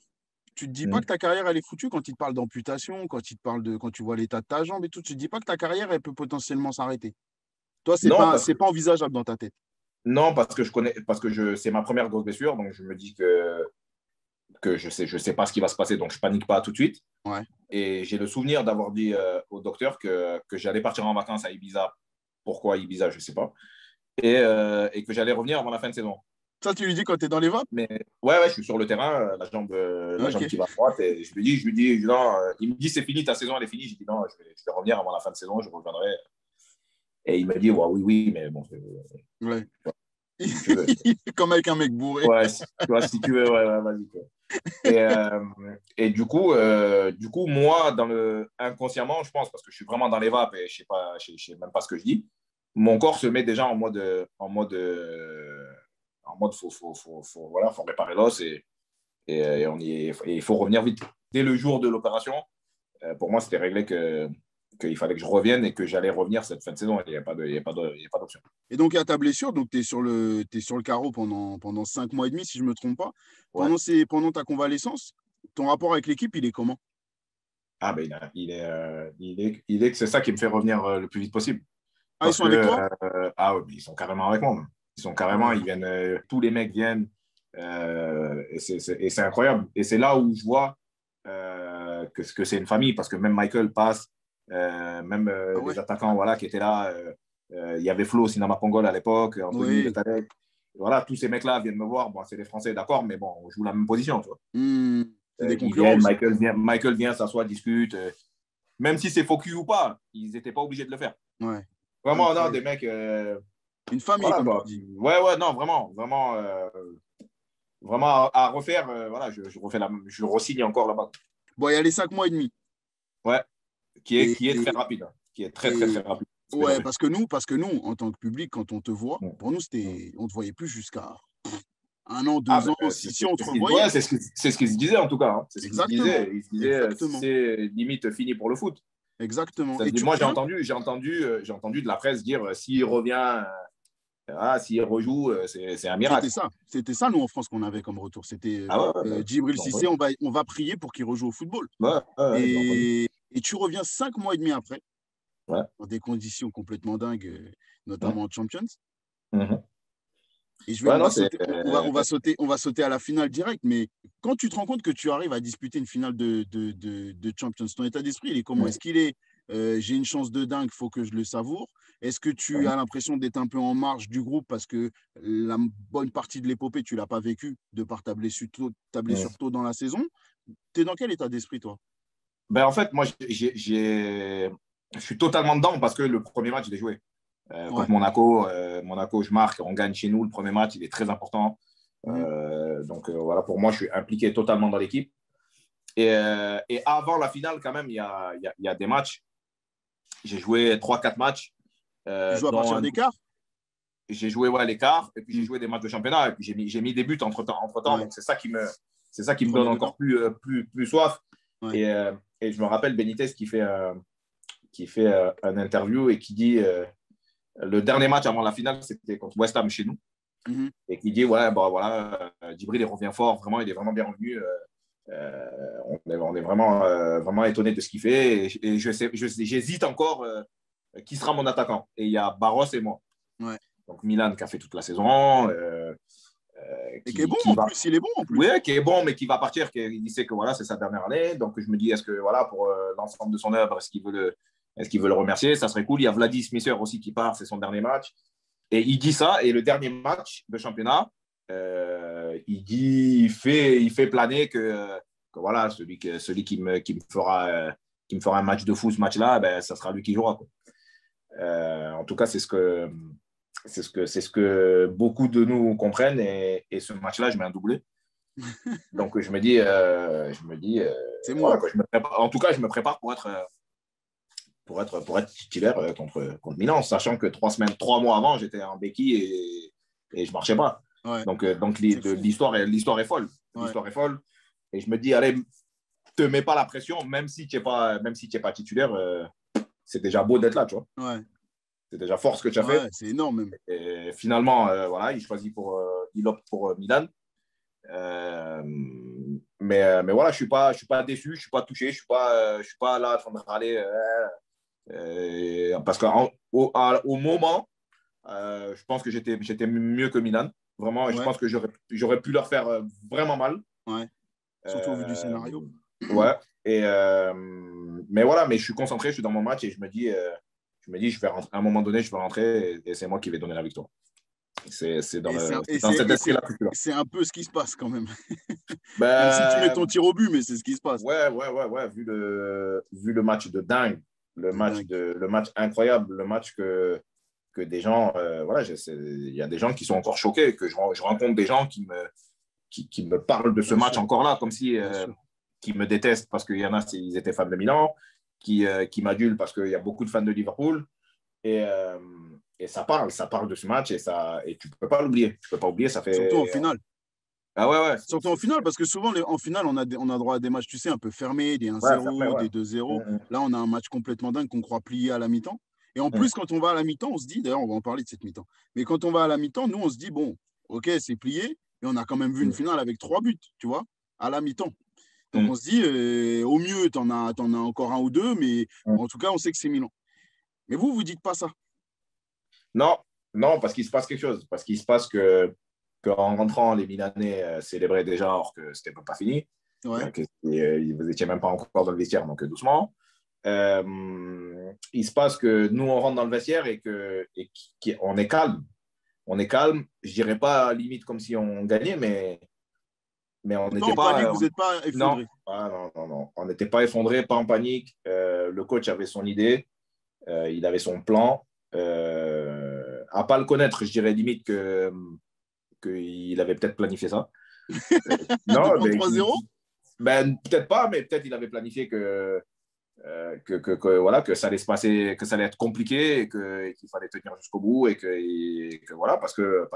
tu te dis pas Mhm. que ta carrière elle est foutue quand il te parle d'amputation, quand tu vois l'état de ta jambe et tout, tu te dis pas que ta carrière elle peut potentiellement s'arrêter. Toi, Non, c'est pas envisageable dans ta tête. non, parce que c'est ma première grosse blessure, donc je me dis que je sais pas ce qui va se passer, donc je panique pas tout de suite. Ouais. Et j'ai le souvenir d'avoir dit au docteur que j'allais partir en vacances à Ibiza. Pourquoi Ibiza, je sais pas. Et que j'allais revenir avant la fin de saison. Ça, tu lui dis quand tu es dans les vapes? Mais ouais, je suis sur le terrain, la jambe Ok. qui va à droite. Et je lui dis non, il me dit c'est fini, ta saison elle est finie. J'ai dit non, je vais revenir avant la fin de saison, je reviendrai. Et il m'a dit ouais, oui, mais bon, Ouais. si tu veux. Comme avec un mec bourré. Ouais, si tu veux, ouais, vas-y. Quoi. Et du coup, moi, inconsciemment, je pense, parce que je suis vraiment dans les vapes et je sais même pas ce que je dis, mon corps se met déjà faut réparer l'os et il faut revenir vite. Dès le jour de l'opération, pour moi, c'était réglé qu'il fallait que je revienne et que j'allais revenir cette fin de saison. Il n'y a pas d'option. Et donc, à ta blessure, donc tu es t'es sur le carreau pendant 5 mois et demi, si je ne me trompe pas. Ouais. Pendant ta convalescence, ton rapport avec l'équipe, il est comment? Ah, ben, il est que c'est ça qui me fait revenir le plus vite possible. Ah, ils Parce sont avec que, toi? ouais, ils sont carrément avec moi. Même. Ils sont carrément, ils viennent, tous les mecs viennent. Et c'est incroyable. Et c'est là où je vois que c'est une famille, parce que même Michael passe, même Ah ouais? les attaquants voilà, qui étaient là. Il y avait Flo Sinama Pongol à l'époque, Anthony Oui. Letalec. Voilà, tous ces mecs-là viennent me voir. Bon, c'est des Français, d'accord, mais bon, on joue la même position. Tu vois. C'est des Ils concurrents viennent, aussi. Michael vient, s'assoit, discute. Même si c'est faux cul ou pas, ils n'étaient pas obligés de le faire. Ouais. Vraiment, non, des Incroyable. mecs. Une famille, Voilà, comme tu quoi. dis. Ouais, non, vraiment à refaire. Voilà, je re-signe encore là-bas. Bon, il y a les 5 mois et demi. Ouais, Et, qui est très rapide. Hein. Qui est très, très, très et rapide. ouais, parce que nous, en tant que public, quand on te voit, Mm. pour nous, Mm. on te voyait plus jusqu'à 1 an, Ah, 2 ans, ben, si on te revoyait. c'est ce qu'ils se disaient en tout cas. Hein. C'est ce qu'ils se Exactement. disaient. Ils se disaient, Exactement. c'est limite fini pour le foot. Exactement. Et C'est-à-dire, tu moi, reviens? j'ai entendu de la presse dire s'il revient, s'il rejoue, c'est un miracle. C'était ça, nous, en France, qu'on avait comme retour. C'était Ah ouais, Djibril donc, Cissé, on va prier pour qu'il rejoue au football. j'ai entendu. Et tu reviens 5 mois et demi après, Ouais. dans des conditions complètement dingues, Mm. notamment en Champions. Mhm. Et Ouais, non, c'est. on va sauter à la finale directe. Mais quand tu te rends compte que tu arrives à disputer une finale de Champions, ton état d'esprit, il est comment? Est-ce qu'il est j'ai une chance de dingue, il faut que je le savoure? Est-ce que tu as l'impression d'être un peu en marge du groupe parce que la bonne partie de l'épopée, tu ne l'as pas vécu de par ta blessure tôt dans la saison? Tu es dans quel état d'esprit, toi? Ben, en fait, moi, je suis totalement dedans parce que le premier match, je l'ai joué. Ouais. Contre Monaco, je marque, on gagne chez nous. Le premier match, il est très important. Mhm. Donc, voilà, pour moi, je suis impliqué totalement dans l'équipe. Et avant la finale, quand même, il y a des matchs. J'ai joué 3-4 matchs. Tu joues à partir d'écart? J'ai joué les quarts, et puis j'ai joué des matchs de championnat, et puis j'ai mis des buts entre-temps. Ouais. Donc, c'est ça qui me donne Prenez encore dedans. plus soif. Ouais. Et je me rappelle Benitez qui fait qui fait un interview et qui dit le dernier match avant la finale, c'était contre West Ham chez nous. Et qui dit ouais, bon, voilà, Djibril il revient fort, vraiment, il est vraiment bien revenu. On est vraiment, vraiment étonné de ce qu'il fait. Et j'hésite encore qui sera mon attaquant. Et il y a Barros et moi. Ouais. Donc Milan qui a fait toute la saison. Et qui est bon en plus, il est bon en plus. Oui, qui est bon, mais qui va partir. Il sait que voilà, c'est sa dernière année. Donc je me dis, est-ce que voilà, pour l'ensemble de son œuvre, est-ce qu'il veut le remercier? Ça serait cool. Il y a Vladis Smisser aussi qui part, c'est son dernier match. Et il dit ça. Et le dernier match de championnat, il fait planer que voilà, celui qui me fera un match de fou, ce match-là, ben, ça sera lui qui jouera, quoi. En tout cas, c'est ce que beaucoup de nous comprennent. Et ce match-là, je mets un doublé. Donc, je me dis, c'est moi. Voilà, en tout cas, je me prépare pour être titulaire contre Milan, sachant que 3 mois avant, j'étais en béquille et je ne marchais pas. Ouais. Donc l'histoire est folle. Ouais. L'histoire est folle. Et je me dis, allez, te mets pas la pression, même si tu n'es pas titulaire, c'est déjà beau d'être là, tu vois. Ouais. C'est déjà fort ce que tu as fait. C'est énorme même. Et finalement, voilà, il opte pour Milan. Mais voilà, je suis pas déçu, je suis pas touché, je suis pas là en train de râler. Parce qu'au moment, je pense que j'étais mieux que Milan. Vraiment, ouais. Je pense que j'aurais pu leur faire vraiment mal. Ouais. Surtout au vu du scénario. Ouais. Mais voilà, mais je suis concentré, je suis dans mon match et je me dis je vais rentrer, à un moment donné, je vais rentrer et c'est moi qui vais donner la victoire. C'est dans cet esprit-là. C'est un peu ce qui se passe quand même. Même si tu mets ton tir au but, mais c'est ce qui se passe. Ouais. Vu le match de dingue, le match incroyable, le match que des gens, voilà, il y a des gens qui sont encore choqués, que je rencontre des gens qui me parlent de ce match encore là, comme si qui me détestent parce qu'il y en a, ils étaient fans de Milan, qui m'adulent parce qu'il y a beaucoup de fans de Liverpool. Et ça parle de ce match et tu peux pas l'oublier. Tu peux pas oublier, ça fait. Surtout en finale. Ah ouais. Surtout en finale, parce que souvent, en finale, on a droit à des matchs, tu sais, un peu fermés, des 1-0, des 2-0. Là, on a un match complètement dingue qu'on croit plié à la mi-temps. Et en plus, quand on va à la mi-temps, on se dit, d'ailleurs, on va en parler de cette mi-temps, mais quand on va à la mi-temps, nous, on se dit, bon, ok, c'est plié, mais on a quand même vu une finale avec 3 buts, tu vois, à la mi-temps. Donc, on se dit, au mieux, t'en as encore 1 ou 2, mais en tout cas, on sait que c'est Milan. Mais vous dites pas ça. Non, parce qu'il se passe quelque chose. Parce qu'il se passe qu'en rentrant, les Milanais célébraient déjà alors que c'était pas fini. Ouais. Donc, vous n'étiez même pas encore dans le vestiaire, donc doucement. Il se passe que nous, on rentre dans le vestiaire et qu'on est calme. On est calme. Je dirais pas limite comme si on gagnait, mais on n'était pas. Vous n'êtes pas effondré. Non. On n'était pas effondré, pas en panique. Le coach avait son idée. Il avait son plan. À pas le connaître, je dirais limite qu'il avait peut-être planifié ça. Non, mais 3-0 peut-être pas, mais peut-être il avait planifié que ça allait se passer, que ça allait être compliqué et qu'il fallait tenir jusqu'au bout et que voilà, parce que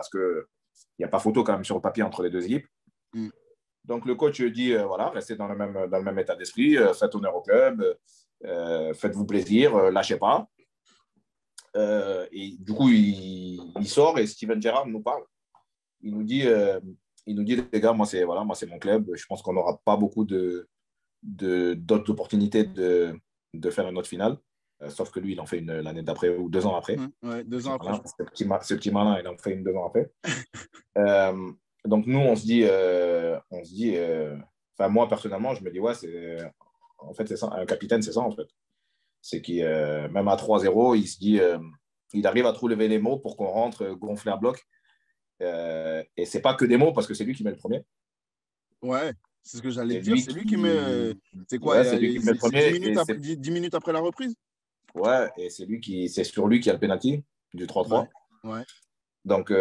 il n'y a pas photo quand même sur le papier entre les deux équipes. Donc le coach dit voilà, restez dans le même état d'esprit, faites honneur au club, faites-vous plaisir, lâchez pas. Et du coup, il sort et Steven Gerrard nous parle. Il nous dit les gars, moi c'est mon club. Je pense qu'on n'aura pas beaucoup d'autres opportunités de faire une autre finale. Sauf que lui, il en fait une l'année d'après ou 2 ans après. Ouais, 2 ans après. Ce petit malin, il en fait une 2 ans après. Donc nous, on se dit, moi personnellement, je me dis en fait c'est ça, un capitaine, c'est ça en fait. C'est qu'il, même à 3-0, il se dit, il arrive à trouver les mots pour qu'on rentre gonfler à bloc. Et c'est pas que des mots parce que c'est lui qui met le premier. Ouais, c'est ce que j'allais dire. C'est lui qui met. C'est quoi ouais, c'est lui qui met le premier. 10 minutes après la reprise. Ouais, et c'est sur lui qui a le penalty du 3-3. Ouais. Donc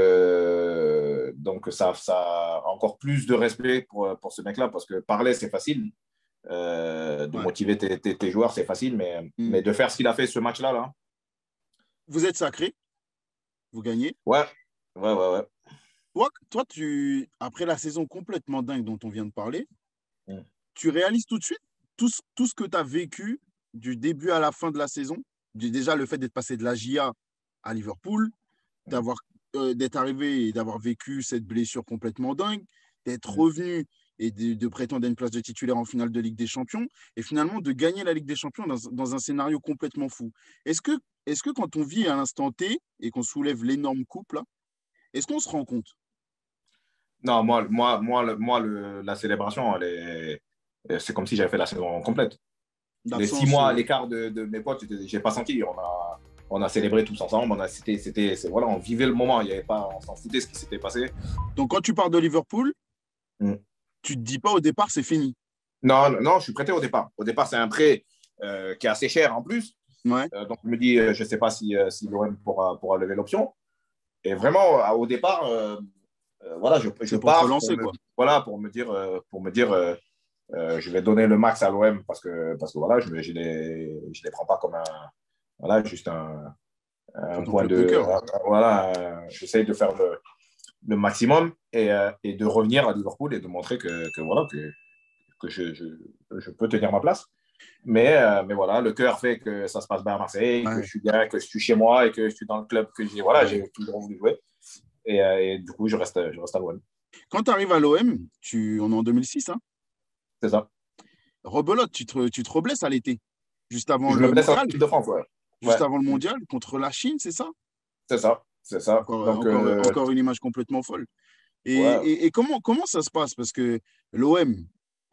ça a encore plus de respect pour ce mec-là parce que parler, c'est facile. De motiver tes joueurs, c'est facile, mais de faire ce qu'il a fait ce match-là. Là. Vous êtes sacré. Vous gagnez. Ouais. Toi, après la saison complètement dingue dont on vient de parler, tu réalises tout de suite tout ce que tu as vécu du début à la fin de la saison. déjà le fait d'être passé de la GIA à Liverpool, d'être arrivé et d'avoir vécu cette blessure complètement dingue, d'être revenu et de prétendre à une place de titulaire en finale de Ligue des Champions, et finalement de gagner la Ligue des Champions dans un scénario complètement fou. Est-ce que quand on vit à l'instant T et qu'on soulève l'énorme coupe, là, est-ce qu'on se rend compte? Non, la célébration, c'est comme si j'avais fait la saison complète. Les 6 L'absence. mois à l'écart de mes potes, j'ai pas senti. On a célébré tous ensemble. Voilà, on vivait le moment. Il y avait pas, on s'en foutait ce qui s'était passé. Donc, quand tu pars de Liverpool, tu te dis pas au départ, c'est fini. Non, non, je suis prêté au départ. Au départ, c'est un prêt qui est assez cher en plus. Ouais. Donc, je me dis, je ne sais pas si l'OM pourra lever l'option. Et vraiment, au départ, voilà, je pour te pars relancer, quoi. voilà, pour me dire, je vais donner le max à l'OM parce que voilà, je ne les prends pas comme voilà, juste un point de cœur. Voilà, j'essaye de faire le maximum et de revenir à Liverpool et de montrer que voilà, que je peux tenir ma place. Mais voilà, le cœur fait que ça se passe bien à Marseille, que je suis bien, que je suis chez moi et que je suis dans le club que j'ai toujours voulu jouer. Et du coup, je reste à l'OM. Quand tu arrives à l'OM, on est en 2006, hein? C'est ça. Rebelote, tu te reblesses à l'été, juste avant Je le me blesse en mondial. équipe de France, ouais. Juste avant le mondial, contre la Chine, c'est ça? C'est ça. Encore une image complètement folle. Et comment ça se passe? Parce que l'OM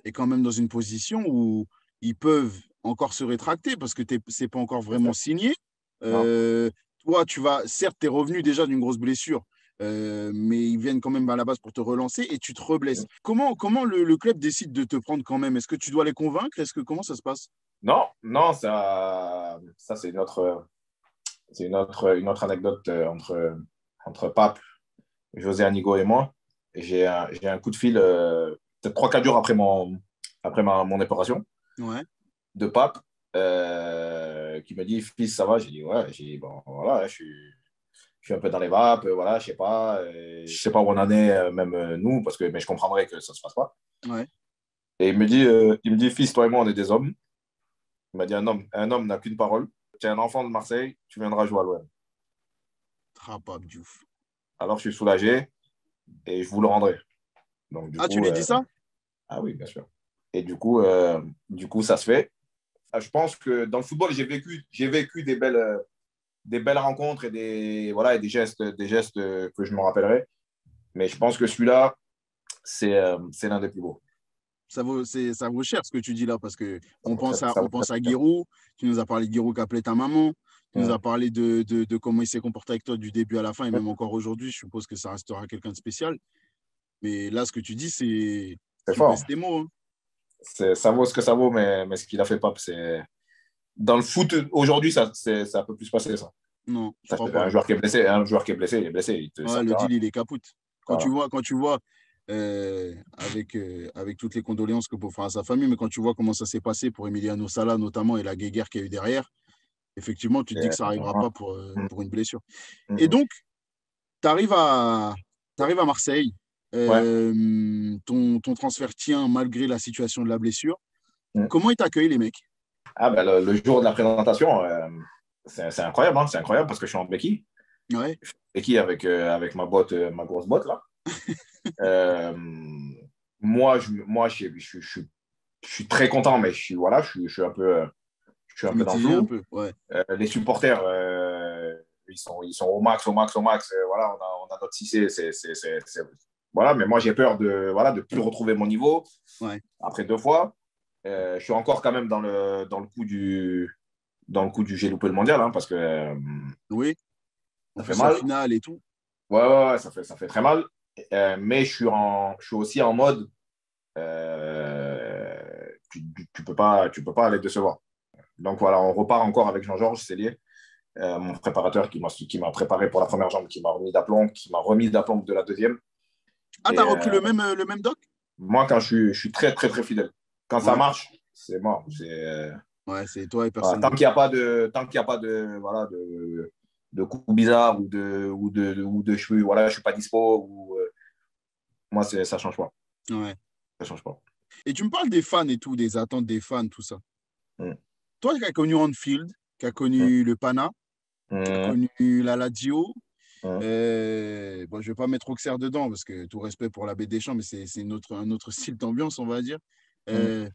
est quand même dans une position où ils peuvent encore se rétracter parce que c'est pas encore vraiment signé. Toi, certes, tu es revenu déjà d'une grosse blessure, mais ils viennent quand même à la base pour te relancer et tu te reblesses. Comment le club décide de te prendre quand même? Est-ce que tu dois les convaincre? Comment ça se passe? Non, ça c'est une autre anecdote entre Pape, José Anigo et moi. J'ai un coup de fil peut-être 3-4 jours après mon opération de Pape qui me dit fils, ça va? J'ai dit ouais. J'ai dit bon, voilà, je suis un peu dans les vapes, voilà, je sais pas où on en est, même nous, mais je comprendrais que ça se fasse pas. Et il me dit fils, toi et moi, on est des hommes. Il m'a dit un homme n'a qu'une parole. Tu es un enfant de Marseille, tu viendras jouer à l'OM. Alors je suis soulagé et je vous le rendrai. Donc, du coup, tu lui dis ça? Ah oui, bien sûr. Et du coup, ça se fait. Je pense que dans le football, j'ai vécu des belles rencontres et des gestes que je me rappellerai. Mais je pense que celui-là, c'est l'un des plus beaux. Ça vaut cher ce que tu dis là, parce qu'on pense à Giroud. Tu nous as parlé de Giroud qui appelait ta maman. Tu nous as parlé de comment il s'est comporté avec toi du début à la fin, et même encore aujourd'hui. Je suppose que ça restera quelqu'un de spécial. Mais là, ce que tu dis, c'est tu fort. pèses tes mots. Ça vaut ce que ça vaut, mais ce qu'il a fait, Pape, c'est. Dans le foot, aujourd'hui, ça peut plus se passer, ça. Non, je crois pas. Un joueur qui est blessé, il est blessé. Le deal, il est capoute. Quand tu vois avec toutes les condoléances que pour faire à sa famille, mais quand tu vois comment ça s'est passé pour Emiliano Sala notamment et la guéguerre qu'il y a eu derrière, effectivement, tu te dis que ça n'arrivera pas pour une blessure. Et donc, tu arrives à Marseille. Ton transfert tient malgré la situation de la blessure. Comment ils t'accueillent, les mecs? Le jour de la présentation, c'est incroyable. C'est incroyable parce que je suis en béquille. Ouais. Béquille avec ma grosse botte, là. Moi, je suis très content, mais je suis un peu dans le flou. Les supporters, ils sont au max. Voilà, on a notre 6C. Voilà, mais moi, j'ai peur de plus retrouver mon niveau après 2 fois. Je suis encore quand même dans le coup du j'ai loupé le mondial, hein, parce que oui, ça fait mal. Finale et tout. Ouais, ça fait très mal. Mais je suis aussi en mode tu peux pas aller décevoir. Donc voilà, on repart encore avec Jean-Georges Cellier, mon préparateur qui m'a préparé pour la première jambe, qui m'a remis d'aplomb de la deuxième. Ah, t'as repris le même doc? Moi, quand je suis très, très, très fidèle. Quand ça marche, c'est mort. C'est toi et personne. Tant qu'il n'y a pas de coups bizarres ou de cheveux, voilà, je ne suis pas dispo. Moi, ça ne change pas. Ouais. Ça change pas. Et tu me parles des fans et tout, des attentes des fans, tout ça. Toi, qui as connu Anfield, qui a connu le Pana, qui a Mhm. connu la Lazio. Mhm. Bon, je ne vais pas mettre Auxerre dedans parce que tout respect pour l'abbé Deschamps, mais c'est un autre style d'ambiance, on va dire. Mhm. Euh,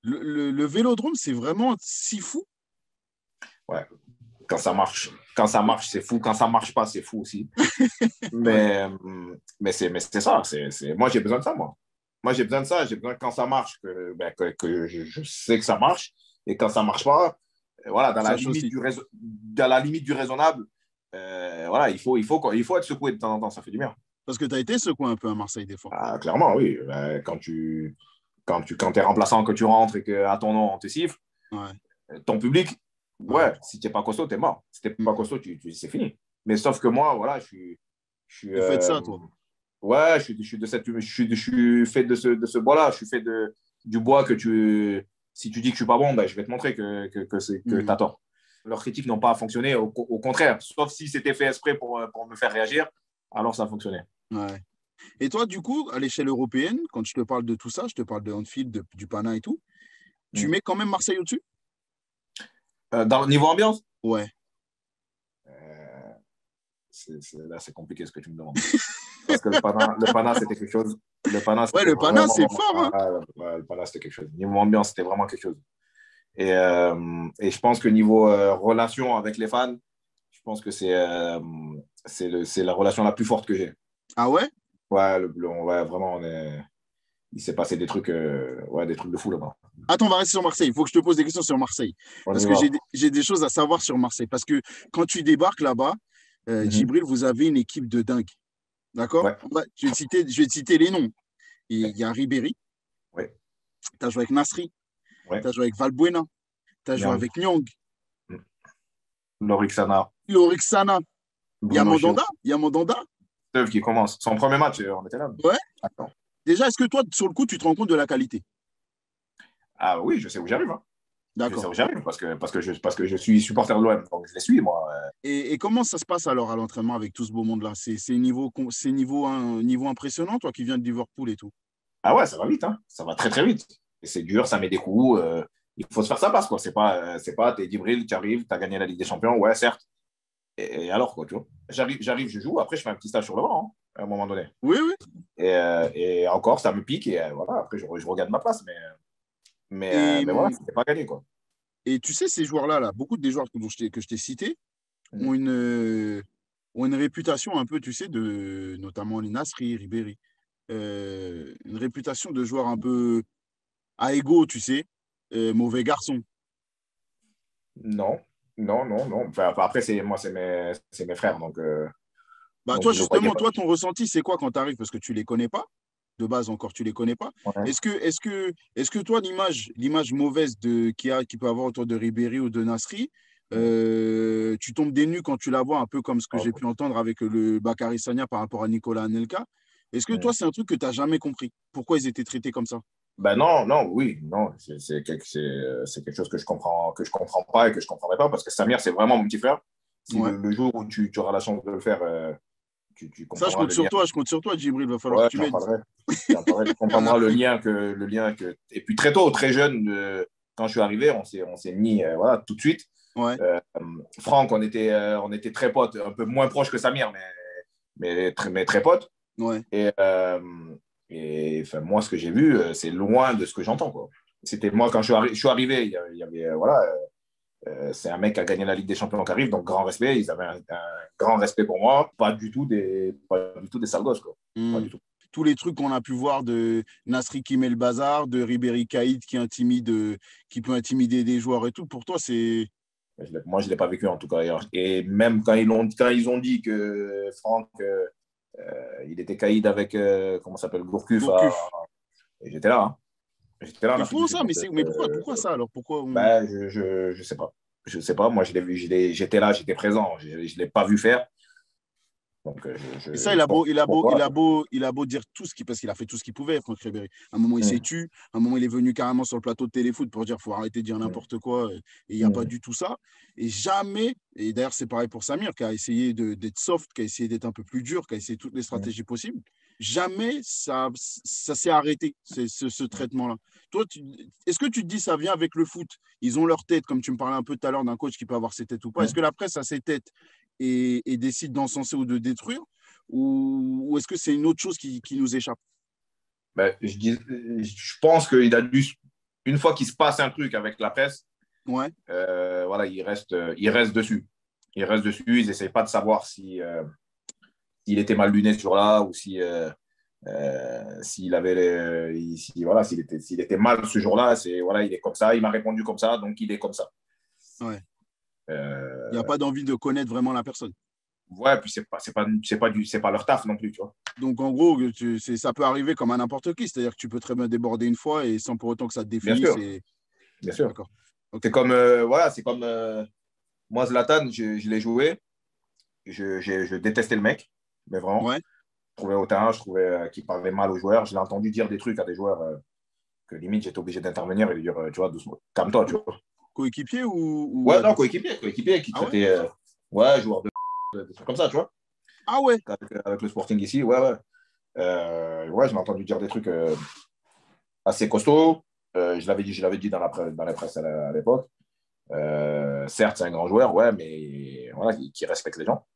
le Vélodrome, c'est vraiment si fou. Ouais. Quand ça marche, c'est fou. Quand ça marche pas, c'est fou aussi. Ouais. Mais c'est ça. Moi, j'ai besoin de ça, moi. Moi, j'ai besoin de ça. J'ai besoin, quand ça marche, que je sais que ça marche. Et quand ça marche pas, voilà, Sache aussi. dans la limite du raisonnable, voilà, il faut être secoué de temps en temps. Ça fait du bien. Parce que tu as été secoué un peu à Marseille des fois. Ah, clairement, oui. Quand es remplaçant, que tu rentres et qu'à ton nom, on te siffle, Ouais, ton public, ouais. ouais, si tu n'es pas costaud, tu es mort. Si tu n'es pas Mm. costaud, c'est fini. Mais sauf que moi, voilà, je suis, Tu fais de ça, toi. ouais, je suis de cette, je suis fait de ce bois-là. Je suis fait du bois que si tu dis que je suis pas bon, ben, je vais te montrer que tu Mm. as tort. Leurs critiques n'ont pas fonctionné, au contraire. Sauf si c'était fait exprès pour me faire réagir, alors ça a fonctionné. Ouais. Et toi, du coup, à l'échelle européenne, quand je te parle de tout ça, je te parle de Anfield, du Pana et tout, tu Mm. mets quand même Marseille au-dessus? Dans le niveau ambiance, Ouais. euh, là, c'est compliqué ce que tu me demandes. Parce que le Pana c'était quelque chose. Le Pana, Ouais, c'était le Pana, c'est vraiment. fort, hein? Ouais, le Pana, c'était quelque chose. Niveau ambiance, c'était vraiment quelque chose. Et je pense que niveau relation avec les fans, je pense que c'est la relation la plus forte que j'ai. Ah ouais? Ouais, ouais, vraiment, il s'est passé ouais, des trucs de fou là-bas. Attends, on va rester sur Marseille. Il faut que je te pose des questions sur Marseille. On Parce y que va. j'ai des choses à savoir sur Marseille. Parce que quand tu débarques là-bas, Mhm. Djibril, vous avez une équipe de dingue. D'accord? Ouais, Je vais te citer les noms. Il y a Ribéry, ouais, tu as joué avec Nasri, tu ouais. as joué avec Valbuena, tu as joué Nyang, avec Nyang, Lorixana, Lorik Sana, il y a Bruno Chio, Mandanda, il y a Mandanda. Steve qui commence. Son premier match, on était là. Ouais. Attends. Déjà, est-ce que toi, sur le coup, tu te rends compte de la qualité? Ah oui, je sais où j'arrive. Hein. Je sais D'accord. où j'arrive parce que je suis supporter de l'OM, donc je les suis, moi. Et comment ça se passe alors à l'entraînement avec tout ce beau monde-là? C'est niveau impressionnant, toi qui viens de Liverpool et tout. Ah ouais, ça va vite, hein. Ça va très très vite. Et c'est dur, ça met des coups. Il faut se faire sa place, quoi. C'est pas t'es Djibril, tu arrives, tu as gagné la Ligue des Champions, ouais, certes. Et alors, quoi, tu vois. J'arrive, je joue, après je fais un petit stage sur le banc, hein, à un moment donné. Oui, oui. Et encore, ça me pique, et voilà, après je regarde ma place, Et, mais voilà, c'était pas gagné, quoi. et tu sais, ces joueurs-là, là, beaucoup des joueurs que je t'ai cités Mm. ont une réputation un peu, tu sais, notamment les Nasri, Ribéry, une réputation de joueurs un peu à ego, tu sais, mauvais garçon. Non, non. Enfin, après, moi, c'est mes frères, Bah, donc toi, je le voyais justement, pas. toi, ton ressenti, c'est quoi quand tu arrives? Parce que tu les connais pas. De base, encore, tu les connais pas. Ouais. Est-ce que toi, l'image mauvaise qui peut avoir autour de Ribéry ou de Nasri, Mm. tu tombes des nues quand tu la vois, un peu comme ce que j'ai Oh. pu entendre avec le Bakary Sagna par rapport à Nicolas Anelka. Est-ce que Mm. toi, c'est un truc que tu n'as jamais compris? Pourquoi ils étaient traités comme ça? Ben non, non, oui, non, c'est quelque chose que je comprends pas et que je comprendrai pas parce que Samir, c'est vraiment mon petit frère. Si Ouais. le jour où tu auras la chance de le faire, tu Ça, comprendras le lien. je compte sur toi, Djibril. Il va falloir que Ouais, tu j'en m'aides. parlerai. J'en parlerai. Tu comprendras le lien que. Et puis très tôt, très jeune, quand je suis arrivé, on s'est mis voilà, tout de suite. Ouais, Euh, Franck, on était très potes, un peu moins proches que Samir, mais très potes. ouais. Et, enfin, moi, ce que j'ai vu, c'est loin de ce que j'entends, quoi. C'était moi, quand je suis arrivé, il y avait, voilà, c'est un mec qui a gagné la Ligue des Champions qui arrive, donc grand respect. Ils avaient un grand respect pour moi. Pas du tout des sales gosses, quoi. Pas Hmm. du tout. Tous les trucs qu'on a pu voir de Nasri qui met le bazar, de Ribéry Caïd qui peut intimider des joueurs et tout, pour toi, c'est Moi, je l'ai pas vécu, en tout cas. Et même quand ils ont dit que Franck, il était caïd avec, comment ça s'appelle, Gourcuff, Gourcuff. j'étais là. Hein. J'étais là en C'est Afrique faux du Sud. ça, mais pourquoi ça alors? Pourquoi Ben, je sais pas. Je sais pas. Moi, j'étais là, j'étais présent. Je ne l'ai pas vu faire. Donc, Et ça, je pense. Voilà. il a beau dire tout ce qu'il, parce qu'il a fait tout ce qu'il pouvait, Franck Ribéry. À un moment, il s'est Mm, tu. À un moment, il est venu carrément sur le plateau de téléfoot pour dire faut arrêter de dire mm, n'importe quoi. Et il n'y a pas mm, du tout ça. Et jamais, et d'ailleurs, c'est pareil pour Samir, qui a essayé d'être soft, qui a essayé d'être un peu plus dur, qui a essayé toutes les mm. stratégies possibles. jamais ça s'est arrêté, ce traitement-là. Toi, est-ce que tu te dis ça vient avec le foot? Ils ont leur tête, comme tu me parlais un peu tout à l'heure d'un coach qui peut avoir ses têtes ou pas. Est-ce que la presse a ses têtes et décide d'encenser ou de détruire? Ou est-ce que c'est une autre chose qui nous échappe? Ben, je pense qu'il a dû, une fois qu'il se passe un truc avec la presse, Ouais. voilà, il reste dessus. Il reste dessus, ils n'essayent pas de savoir si, s'il était mal luné ce jour-là ou si, s'il avait voilà, s'il était mal ce jour-là, voilà, il est comme ça, il m'a répondu comme ça, donc il est comme ça. Ouais. Il n'y a Euh, pas d'envie de connaître vraiment la personne. ouais, puis c'est pas leur taf non plus, tu vois. Donc, en gros, ça peut arriver comme à n'importe qui. C'est-à-dire que tu peux très bien déborder une fois et sans pour autant que ça te Bien définisse. sûr, bien sûr. D'accord. Okay. C'est comme moi, Zlatan, je l'ai joué, je détestais le mec, mais vraiment. Ouais. Je trouvais au terrain, je trouvais qu'il parlait mal aux joueurs. Je l'ai entendu dire des trucs à des joueurs que limite j'étais obligé d'intervenir et de dire, tu vois, doucement, calme-toi, tu vois. Coéquipier ou Ouais, non, adversaire? coéquipier qui Ah ouais? traitait, ouais, joueur des trucs comme ça, tu vois. Ah ouais? Avec le Sporting ici, ouais, ouais. Ouais, je l'ai entendu dire des trucs assez costauds. Je l'avais dit dans la presse à l'époque. Certes, c'est un grand joueur, ouais, mais voilà, qui respecte les gens.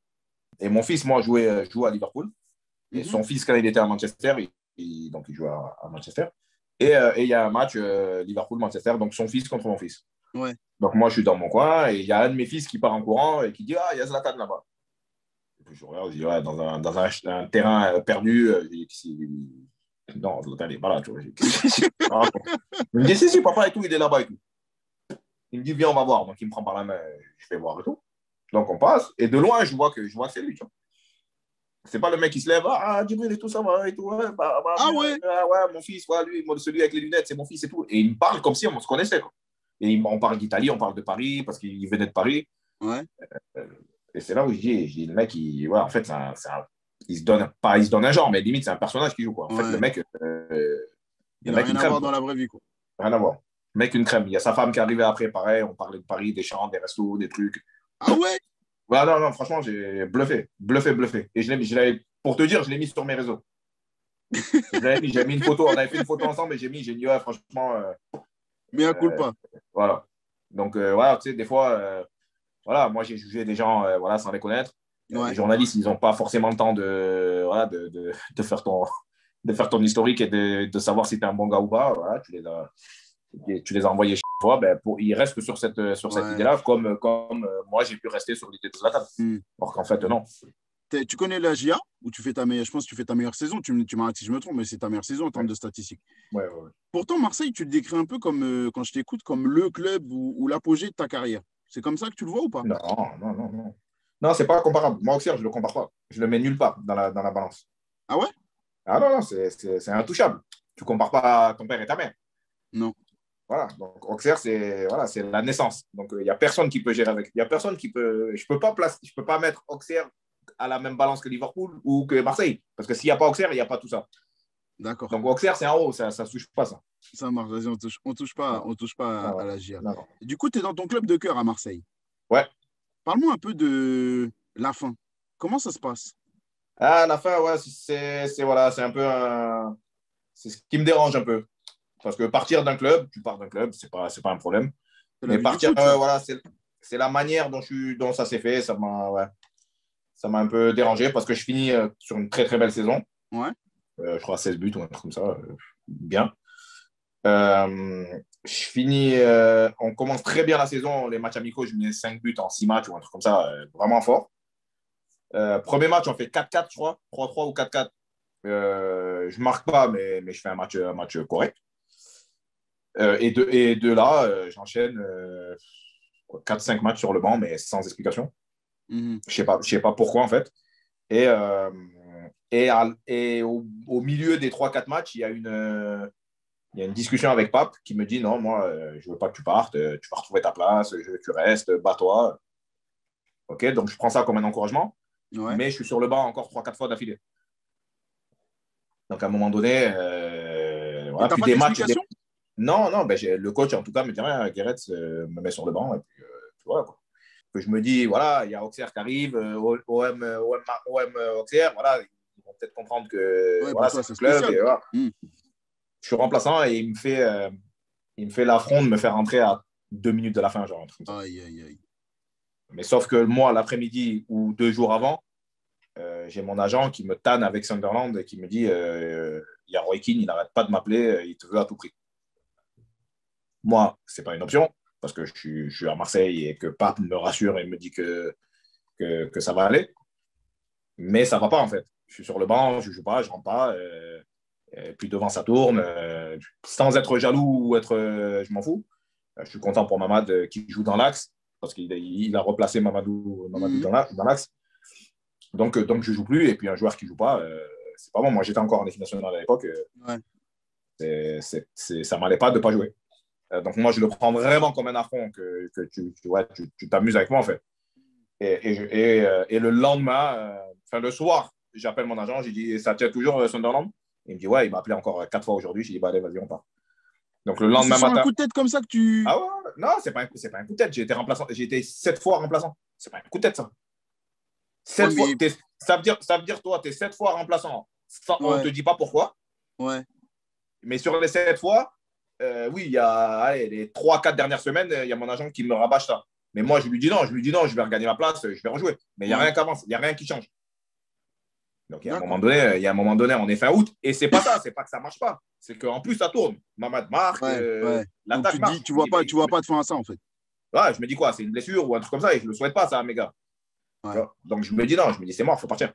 Et mon fils, moi, joue à Liverpool. Et Mhm. son fils, quand il était à Manchester, donc il joue à Manchester. Et il y a un match Liverpool-Manchester, donc son fils contre mon fils. Ouais. Donc moi, je suis dans mon coin et il y a un de mes fils qui part en courant et qui dit ah, il y a Zlatan là-bas. Et puis je regarde, je dis ouais, dans un terrain perdu. Non, Zlatan est pas là. Tu vois. Il me dit si, papa et tout, il est là-bas et tout. Il me dit viens, on va voir. Donc il me prend par la main, je vais voir et tout. Donc on passe et de loin, je vois que c'est lui. Tu vois. C'est pas le mec qui se lève, ah, Djibril et tout, ça va, et tout, ouais, Ah ouais? ouais, mon fils, ouais, lui, celui avec les lunettes, c'est mon fils et tout. Et il me parle comme si on se connaissait, quoi. Et on parle d'Italie, on parle de Paris, parce qu'il venait de Paris. Ouais. Euh, Et c'est là où je dis le mec, ouais, en fait, il se donne, pas, il se donne un genre, mais limite, c'est un personnage qui joue, quoi. En fait, Ouais. le Il n'a mec, rien une à crème, voir dans quoi. la vraie vie, quoi. Rien à voir. Le mec, une crème. Il y a sa femme qui est arrivée après, pareil, on parlait de Paris, des chants, des restos, des trucs. Ah ouais? Ouais, non, non, franchement, j'ai bluffé, bluffé, bluffé. Et pour te dire, je l'ai mis sur mes réseaux. J'ai mis une photo, on avait fait une photo ensemble et j'ai mis, ouais, franchement, Mais à euh, culpa. voilà. Donc, voilà, tu sais, des fois, voilà, moi, j'ai jugé des gens, voilà, sans les connaître. Les Ouais. journalistes, ils n'ont pas forcément le temps voilà, de faire ton historique et de savoir si tu es un bon gars ou pas. Voilà, tu les as envoyés chez toi, ben, ils restent sur cette Ouais. idée-là, comme moi, j'ai pu rester sur l'idée de Zlatan. Hmm. Alors qu'en fait, non. Tu connais la GIA où tu fais ta meilleure, je pense que tu fais ta meilleure saison. Tu m'arrêtes si je me trompe, mais c'est ta meilleure saison en termes Ouais, de statistiques. ouais, ouais. Pourtant, Marseille, tu le décris un peu comme, quand je t'écoute, comme le club ou l'apogée de ta carrière. C'est comme ça que tu le vois ou pas? Non, non, non, non. Non, c'est pas comparable. Moi, Auxerre, je le compare pas. Je le mets nulle part dans la balance. Ah ouais? Ah non, non, c'est intouchable. Tu compares pas ton père et ta mère. Non. Voilà. Donc, Auxerre, c'est la naissance. Donc, il n'y a personne qui peut gérer avec. Il y a personne qui peut. Je peux pas mettre Auxerre à la même balance que Liverpool ou que Marseille. Parce que s'il n'y a pas Auxerre, il n'y a pas tout ça. D'accord. Donc, Auxerre, c'est en haut. Ça ne touche pas ça. Ça marche. Vas-y, Non, on touche pas non, à la GIA. non, non. Du coup, tu es dans ton club de cœur à Marseille. Ouais. Parle-moi un peu de la fin. Comment ça se passe? À la fin, ouais, voilà, c'est un peu c'est ce qui me dérange un peu. Parce que partir d'un club, tu pars d'un club, c'est pas un problème. C'est la Mais vie du partir, foot, ça. voilà, c'est la manière dont ça s'est fait. Ouais, ça m'a un peu dérangé parce que je finis sur une très très belle saison. Ouais. Je crois 16 buts ou un truc comme ça. Bien. Je finis, on commence très bien la saison. Les matchs amicaux, je mets 5 buts en 6 matchs ou un truc comme ça, vraiment fort. Premier match, on fait 4-4, je crois, 3-3 ou 4-4. Je marque pas, mais je fais un match correct. Et de là, j'enchaîne 4-5 matchs sur le banc, mais sans explication. Mhm. Je sais pas pourquoi, en fait. Et, au milieu des 3-4 matchs, il y a une discussion avec Pape qui me dit non, moi, je veux pas que tu partes, tu vas retrouver ta place, je veux que tu restes, bats-toi. Ok, donc je prends ça comme un encouragement, Ouais. mais je suis sur le banc encore 3-4 fois d'affilée. Donc à un moment donné, Et voilà, t'as puis pas des matchs. d'explication? Non, non, ben, le coach en tout cas me dit rien, Guéret me met sur le banc, et puis tu vois quoi. Que je me dis, voilà, il y a Auxerre qui arrive, OM Auxerre, voilà, ils vont peut-être comprendre que Ouais, pour voilà, toi, c'est c'est un club. spécial. Et, voilà. Hmm. Je suis remplaçant et il me fait l'affront de me faire rentrer à 2 minutes de la fin, genre un truc comme ça. Aïe, aïe, aïe. Mais sauf que moi, l'après-midi ou 2 jours avant, j'ai mon agent qui me tanne avec Sunderland et qui me dit il y a Roy Keane, il n'arrête pas de m'appeler, il te veut à tout prix. Moi, ce n'est pas une option parce que je suis à Marseille et que Pape me rassure et me dit que ça va aller. Mais ça ne va pas en fait. Je suis sur le banc, je ne joue pas, je ne rentre pas. Et puis devant, ça tourne. Sans être jaloux ou être. Je m'en fous. Je suis content pour Mamad qui joue dans l'axe parce qu'il a replacé Mamadou Mhm. dans l'axe. Donc, je ne joue plus. Et puis un joueur qui ne joue pas, c'est pas bon. Moi, j'étais encore en équipe nationale à l'époque. Ouais. Ça ne m'allait pas de ne pas jouer. Donc, moi, je le prends vraiment comme un affront que tu t'amuses avec moi, en fait. Et le lendemain, le soir, j'appelle mon agent, j'ai dit, ça tient toujours Sunderland? Il me dit, ouais, il m'a appelé encore 4 fois aujourd'hui. J'ai dit, bah, allez, vas-y, on part. Donc, le Ah, c'est lendemain sur un matin. coup de tête comme ça que tu. Ah ouais, non, c'est pas un coup de tête. J'ai été remplaçant. J'ai été 7 fois remplaçant. C'est pas un coup de tête, ça. Ouais, 7 fois. mais. Ça veut dire, toi, tu es 7 fois remplaçant. On ne Ouais, te dit pas pourquoi. ouais. Mais sur les 7 fois, oui, il y a allez, les 3-4 dernières semaines, il y a mon agent qui me rabâche ça. Mais moi, je lui dis non, je vais regagner ma place, je vais rejouer. Mais il n'y a Ouais. rien qui avance, il n'y a rien qui change. Donc, D'accord. il y a un moment donné, on est fin août, et c'est pas ça, c'est pas que ça marche pas. C'est qu'en plus, ça tourne. Mamad marque, Ouais, ouais. Donc l'attaque tu te dis, marche. Je me dis, mais, tu vois pas de fin à ça en fait. ouais, je me dis quoi, c'est une blessure ou un truc comme ça, et je le souhaite pas, ça, mes gars. Tu Ouais. vois. Donc, je me dis non, je me dis c'est mort, faut partir.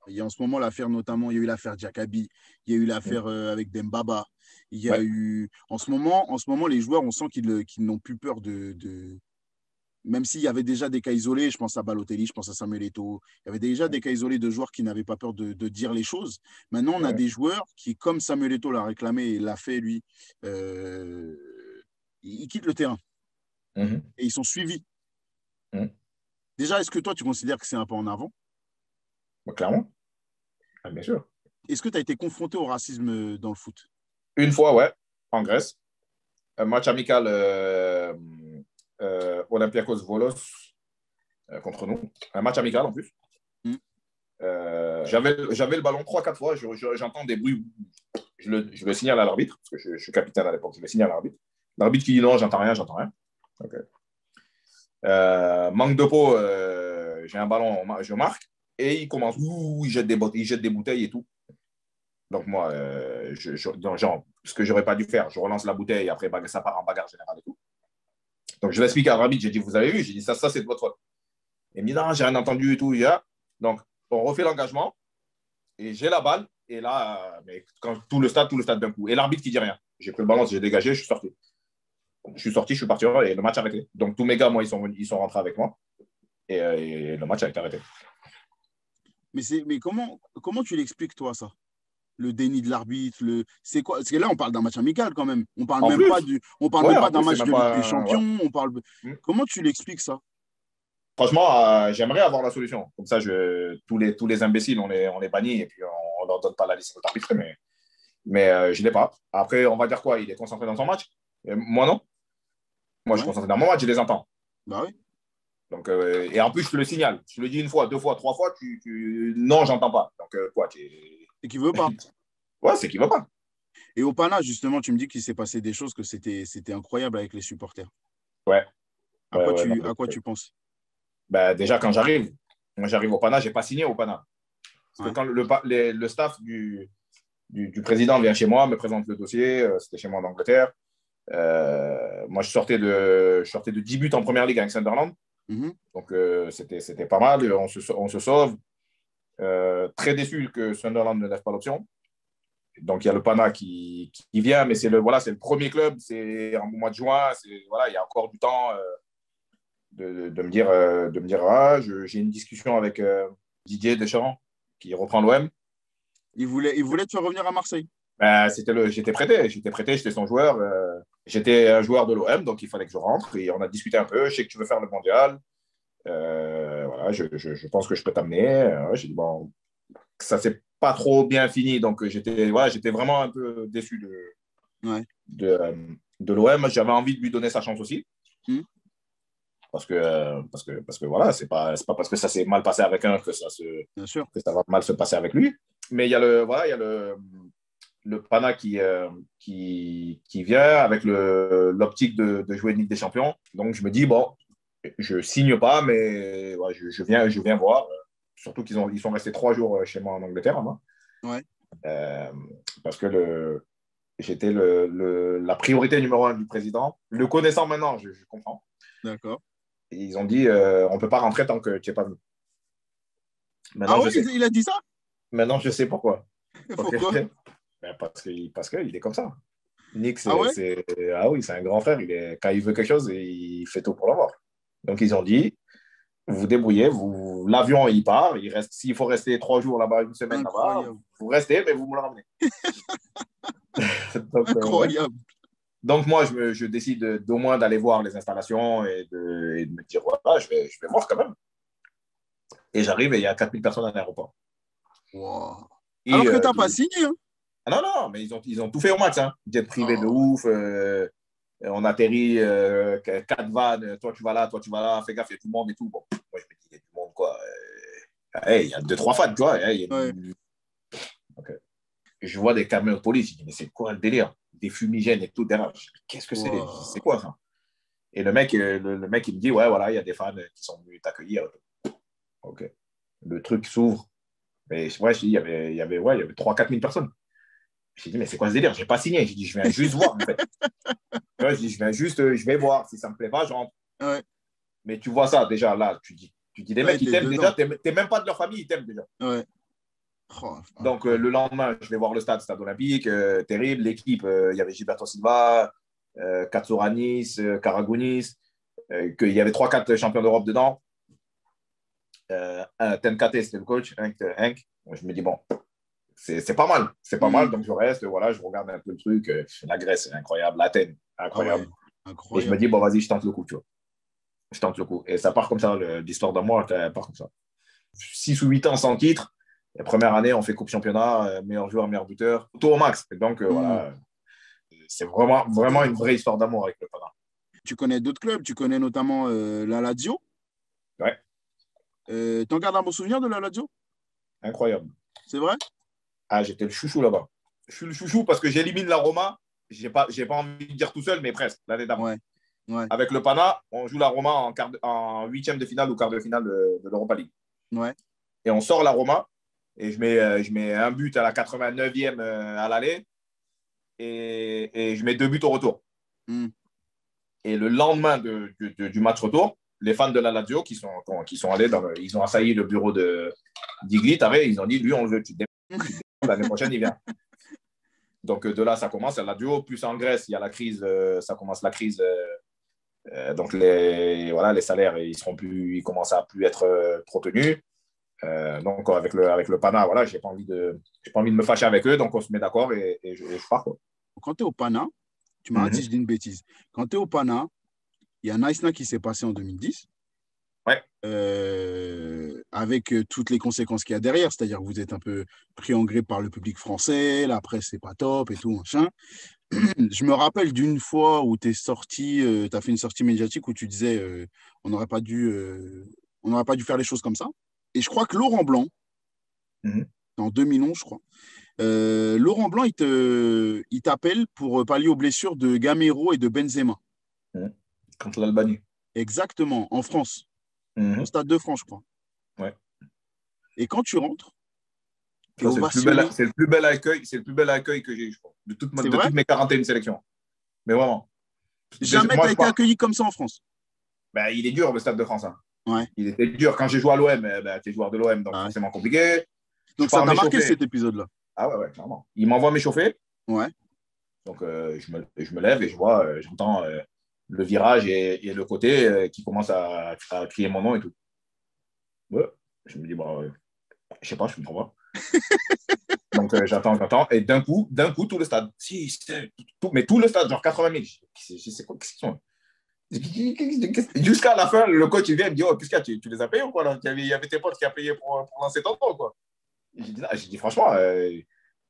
Il y a en ce moment l'affaire notamment, il y a eu l'affaire Jakabi, il y a eu l'affaire avec Dembaba. Il y a Ouais. eu en ce moment les joueurs, on sent qu'ils n'ont plus peur de. Même s'il y avait déjà des cas isolés, je pense à Balotelli, je pense à Samuel Eto'o, il y avait déjà des cas isolés de joueurs qui n'avaient pas peur de dire les choses. Maintenant, on a Ouais. des joueurs qui, comme Samuel Eto'o l'a réclamé et l'a fait lui, euh, ils quittent le terrain Mhm. et ils sont suivis. Mhm. Déjà, est-ce que toi, tu considères que c'est un pas en avant? Bah, clairement, ah, bien sûr. Est-ce que tu as été confronté au racisme dans le foot? Une fois, ouais, en Grèce. Un match amical Olympiakos Volos contre nous. Un match amical en plus. Hmm. J'avais le ballon 3-4 fois. J'entends des bruits. Je le signale à l'arbitre, parce que je suis capitaine à l'époque. Je le signale à l'arbitre. L'arbitre qui dit non, j'entends rien, j'entends rien. Okay. Manque de peau, j'ai un ballon, je marque. Et il commence, il jette des bouteilles et tout. Donc moi, genre, ce que j'aurais pas dû faire, je relance la bouteille et après ça part en bagarre générale et tout. Donc je l'explique à l'arbitre, j'ai dit, vous avez vu, j'ai dit, ça c'est de votre faute. Il me dit, non, j'ai rien entendu et tout. Donc on refait l'engagement et j'ai la balle. Et là, mais quand tout le stade d'un coup. Et l'arbitre qui dit rien. J'ai pris le ballon, j'ai dégagé, je suis sorti. Je suis parti et le match a arrêté. Donc tous mes gars, moi, ils sont rentrés avec moi et le match a été arrêté. Mais comment tu l'expliques, toi, ça? Le déni de l'arbitre, c'est quoi? Parce que là, on parle d'un match amical quand même. En plus, On parle ouais, même en pas d'un plus, c'est match même de Ligue des pas. Ouais. Champions. Comment tu l'expliques ça? Franchement, j'aimerais avoir la solution. Comme ça, tous les imbéciles, on les bannit et puis on ne leur donne pas la licence d'arbitre. Mais je ne l'ai pas. Après, on va dire quoi? Il est concentré dans son match. Et moi, non. Moi, je suis Ouais, concentré dans mon match, je les entends. bah oui. Donc, et en plus, je te le signale. Je te le dis une fois, deux fois, trois fois, non, j'entends pas. Donc, quoi, Et qui veut pas. ouais, c'est qu'il ne veut pas. Et au Pana, justement, tu me dis qu'il s'est passé des choses, que c'était incroyable avec les supporters. Ouais, ouais, non, À quoi tu penses? ben, déjà, quand moi, j'arrive au Pana, je n'ai pas signé au Pana. Parce que Ouais. quand le staff du président vient chez moi, me présente le dossier, c'était chez moi en Angleterre. Moi, je sortais de 10 buts en première ligue avec Sunderland. Mhm. Donc, c'était pas mal. On se sauve. Très déçu que Sunderland ne lève pas l'option. Donc, il y a le Pana qui vient, mais c'est le premier club. C'est en mois de juin. Voilà, il y a encore du temps de me dire j'ai une discussion avec Didier Deschamps qui reprend l'OM. Il voulait te faire revenir à Marseille. J'étais prêté, j'étais son joueur. J'étais un joueur de l'OM, donc il fallait que je rentre. Et on a discuté un peu. Je sais que tu veux faire le mondial. Voilà, je pense que je peux t'amener. J'ai dit, bon, ça s'est pas trop bien fini. Donc, j'étais vraiment un peu déçu Ouais. de l'OM. J'avais envie de lui donner sa chance aussi. Mhm. Parce que voilà, c'est pas parce que ça s'est mal passé avec un Bien sûr. que ça va mal se passer avec lui. Mais il y a le Pana qui vient avec l'optique de jouer une Ligue des Champions. Donc, je me dis, bon, je ne signe pas, mais ouais, je viens voir. Surtout ils sont restés 3 jours chez moi en Angleterre. Hein, Ouais. parce que j'étais la priorité numéro 1 du président. Le connaissant maintenant, je comprends. D'accord. Et ils ont dit, on ne peut pas rentrer tant que tu n'es pas venu. Maintenant, Ah ouais, je sais. il a dit ça? Maintenant, je sais pourquoi. Pourquoi? Ben, parce qu'il est comme ça. Nick, Ah ouais? ah oui, c'est un grand frère. Quand il veut quelque chose, il fait tout pour l'avoir. Donc, ils ont dit, vous vous débrouillez, l'avion, il part. S'il faut rester 3 jours là-bas, une semaine là-bas, Incroyable. vous restez, mais vous me le ramenez. donc, ouais. Incroyable. Donc, moi, je décide d'au moins d'aller voir les installations et de me dire, voilà, je vais voir quand même. Et j'arrive et il y a 4000 personnes à l'aéroport. Wow. Et, Alors que tu n'as pas signé. Hein? Ah non, mais ils ont tout fait au max. Hein. Jet privé de Oh. ouf. On atterrit, 4 vannes. Toi, tu vas là, fais gaffe, il y a tout le monde et tout. Bon, moi, je me dis, il y a du monde, quoi. Il y a 2-3 fans, tu vois. Ouais. Okay. Je vois des camions de police. Je dis, mais c'est quoi le délire? Des fumigènes et tout derrière. Qu'est-ce que c'est? Wow. C'est quoi ça? Et le mec, il me dit, ouais, voilà, il y a des fans qui sont venus t'accueillir. Ok. Le truc s'ouvre. Mais ouais, il y avait 3-4 000 personnes. J'ai dit, mais c'est quoi ce délire? Je n'ai pas signé. J'ai dit, je viens juste voir, en fait. Je dis, je vais voir. Si ça ne me plaît pas, je rentre. Ouais. Mais tu vois ça, déjà, là, tu dis les Ouais, mecs, ils t'aiment déjà. Tu n'es même pas de leur famille, ils t'aiment déjà. Ouais. Oh, Donc, le lendemain, je vais voir le stade olympique, terrible. L'équipe, il y avait Gilberto Silva, Katsouranis, Karagounis, qu'il y avait 3-4 champions d'Europe dedans. Tenkate, c'était le coach, Hank. Je me dis, bon, c'est pas mal. C'est pas mal. Donc, je reste, voilà, je regarde un peu le truc. La Grèce, c'est incroyable. L'Athènes, incroyable. Ah ouais, incroyable. Et je me dis, bon, vas-y, je tente le coup, tu vois. Je tente le coup. Et ça part comme ça, l'histoire d'amour, elle part comme ça. 6 ou 8 ans sans titre. La première année, on fait Coupe Championnat, meilleur joueur, meilleur buteur, tout au max. Et donc, voilà, c'est vraiment une vraie histoire d'amour avec le Pana. Tu connais d'autres clubs, tu connais notamment la Lazio. Ouais. T'en gardes un bon souvenir de la Lazio? Incroyable. C'est vrai? Ah, j'étais le chouchou là-bas. Je suis le chouchou parce que j'élimine la Roma. J'ai pas envie de dire tout seul, mais presque, l'année d'avant. Ouais. Ouais. Avec le Pana, on joue la Roma en huitième de finale ou quart de finale de l'Europa League. Ouais. Et on sort la Roma et je mets un but à la 89e à l'aller et je mets 2 buts au retour. Et le lendemain du match retour, les fans de la Lazio qui sont allés ils ont assailli le bureau d'Igli, ils ont dit, lui, on le veut, tu te démerdes, l'année prochaine, il vient. Donc, de là, ça commence, la Lazio, plus en Grèce, il y a la crise, ça commence la crise. Donc, les salaires, ils commencent à plus être trop tenus. Donc, avec le Pana, voilà, j'ai pas envie de me fâcher avec eux, donc on se met d'accord et je pars, quoi. Quand tu es au Pana, tu m'arrêtes si je dis une bêtise. Quand tu es au Pana, il y a Naïsna qui s'est passé en 2010. Ouais. Avec toutes les conséquences qu'il y a derrière, c'est-à-dire que vous êtes un peu pris en grippe par le public français, la presse, c'est pas top et tout, machin. Je me rappelle d'une fois où tu es sorti, tu as fait une sortie médiatique où tu disais on n'aurait pas dû faire les choses comme ça. Et je crois que Laurent Blanc, en 2011, je crois, Laurent Blanc, il t'appelle pour pallier aux blessures de Gamero et de Benzema. Contre l'Albanie. Exactement, en France. Au Stade de France, je crois. Ouais. Et quand tu rentres, c'est le plus bel accueil que j'ai eu, je crois, de toutes mes 41 sélections. Mais vraiment. Jamais tu as été accueilli comme ça en France. Ben, il est dur, le Stade de France. Hein. Ouais. Il était dur. Quand j'ai joué à l'OM, tu es joueur de l'OM, donc forcément compliqué. Donc ça t'a marqué cet épisode-là? Ah ouais, clairement. Il m'envoie m'échauffer. Ouais. Donc je me lève et j'entends le virage et le côté qui commence à crier mon nom et tout. Ouais. Je me dis, je sais pas, je me comprends pas. Donc j'attends. Et d'un coup, tout le stade. Mais tout le stade, genre 80 000. C'est quoi, qu'est-ce qu'ils sont? Jusqu'à la fin, le coach il vient et me dit, oh, qu'est-ce qu'il y a, tu les as payés ou quoi là? Il y avait tes potes qui a payé pour lancer ton temps, quoi. J'ai dit franchement,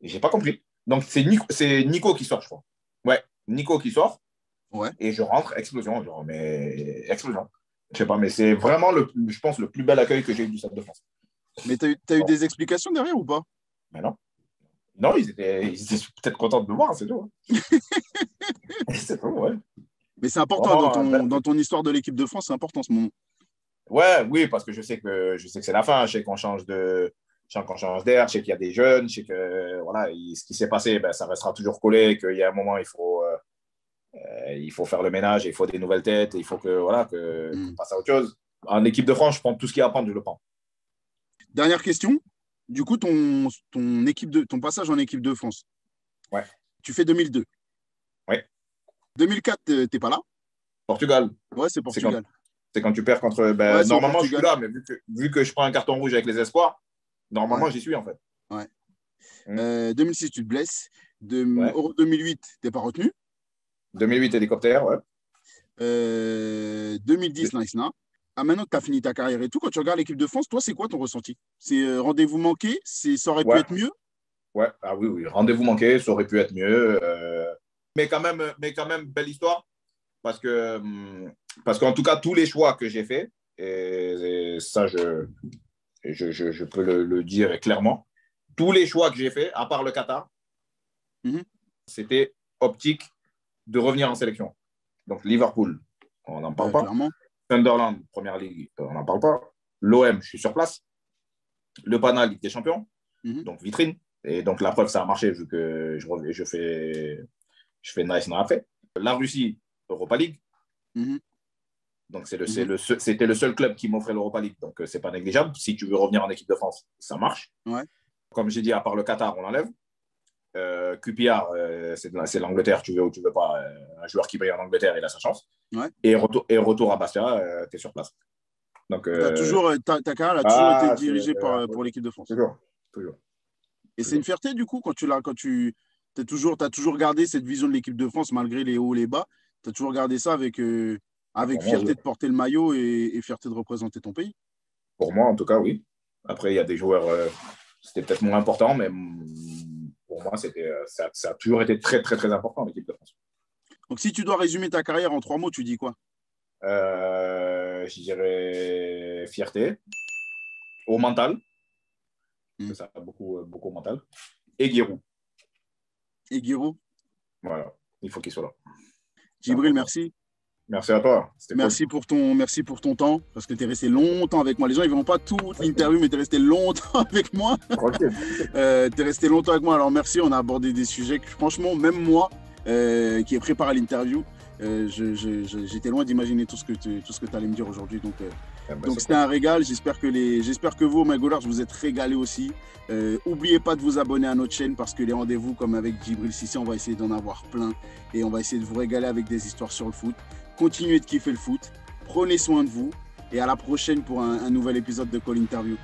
j'ai pas compris. Donc c'est Nico qui sort, je crois. Ouais, Nico qui sort. Ouais. Et je rentre, explosion. Explosion. Je sais pas, mais c'est vraiment, je pense, le plus bel accueil que j'ai eu du Stade de France. Mais tu as eu des explications derrière ou pas? Mais non. Non, ils étaient peut-être contents de me voir, c'est tout. C'est tout, ouais. Mais c'est important dans ton histoire de l'équipe de France, c'est important ce moment. Ouais, oui, parce que je sais que c'est la fin. Je sais qu'on change d'air, je sais qu'il y a des jeunes, je sais que voilà, ce qui s'est passé, ben, ça restera toujours collé, qu'il y a un moment, il faut faire le ménage, il faut des nouvelles têtes, il faut qu'on passe à autre chose. En équipe de France, je prends tout ce qu'il y a à prendre, je le prends. Dernière question. Du coup, ton passage en équipe de France, ouais. Tu fais 2002. Ouais. 2004, tu n'es pas là? Portugal. Ouais, c'est Portugal. C'est quand tu perds contre. Ben, ouais, normalement, je suis là, mais vu que je prends un carton rouge avec les espoirs, normalement, j'y suis en fait. Ouais. 2006, tu te blesses. Euro 2008, tu n'es pas retenu. 2008, hélicoptère, ouais. 2010, Naïsna. Ah, maintenant que tu as fini ta carrière et tout, quand tu regardes l'équipe de France, toi, c'est quoi ton ressenti? C'est rendez-vous manqué? Ça aurait pu être mieux? Ouais, ah oui, rendez-vous manqué, ça aurait pu être mieux. Mais quand même, belle histoire. Parce qu'en tout cas, tous les choix que j'ai faits, et ça, je peux le dire clairement, tous les choix que j'ai faits, à part le Qatar, c'était optique de revenir en sélection. Donc, Liverpool, on n'en parle pas. Clairement. Sunderland, Première Ligue, on n'en parle pas. L'OM, je suis sur place. Le Pana, Ligue des Champions, donc vitrine. Et donc, la preuve, ça a marché vu que je fais nice après. La Russie, Europa League. Donc, c'était le seul club qui m'offrait l'Europa League. Donc, c'est pas négligeable. Si tu veux revenir en équipe de France, ça marche. Ouais. Comme j'ai dit, à part le Qatar, on l'enlève. QPR, c'est l'Angleterre, tu veux ou tu veux pas. Un joueur qui brille en Angleterre, il a sa chance. Ouais. Et retour à Bastia, tu es sur place. Donc, ta carrière a toujours été dirigée pour l'équipe de France. Toujours. Et c'est une fierté, du coup, quand tu as toujours gardé cette vision de l'équipe de France, malgré les hauts et les bas. Tu as toujours gardé ça avec fierté de porter le maillot et fierté de représenter ton pays. Pour moi, en tout cas, oui. Après, il y a des joueurs, c'était peut-être moins important, mais pour moi, ça a toujours été très, très, très important, l'équipe de France. Donc, si tu dois résumer ta carrière en 3 mots, tu dis quoi? Je dirais fierté, au mental, ça a beaucoup au mental, et Giroud. Voilà, il faut qu'il soit là. Djibril, merci. Merci à toi. Merci pour ton temps, parce que tu es resté longtemps avec moi. Les gens, ils ne verront pas toute l'interview, mais tu es resté longtemps avec moi. Tu es resté longtemps avec moi, alors merci. On a abordé des sujets que, franchement, même moi, qui ai préparé l'interview, j'étais loin d'imaginer tout ce que tu allais me dire aujourd'hui. Donc c'était un régal. J'espère que vous, my Goalers, vous êtes régalés aussi. N'oubliez pas de vous abonner à notre chaîne, parce que les rendez-vous, comme avec Djibril Cissé, on va essayer d'en avoir plein. Et on va essayer de vous régaler avec des histoires sur le foot. Continuez de kiffer le foot. Prenez soin de vous. Et à la prochaine pour un nouvel épisode de Call Interview.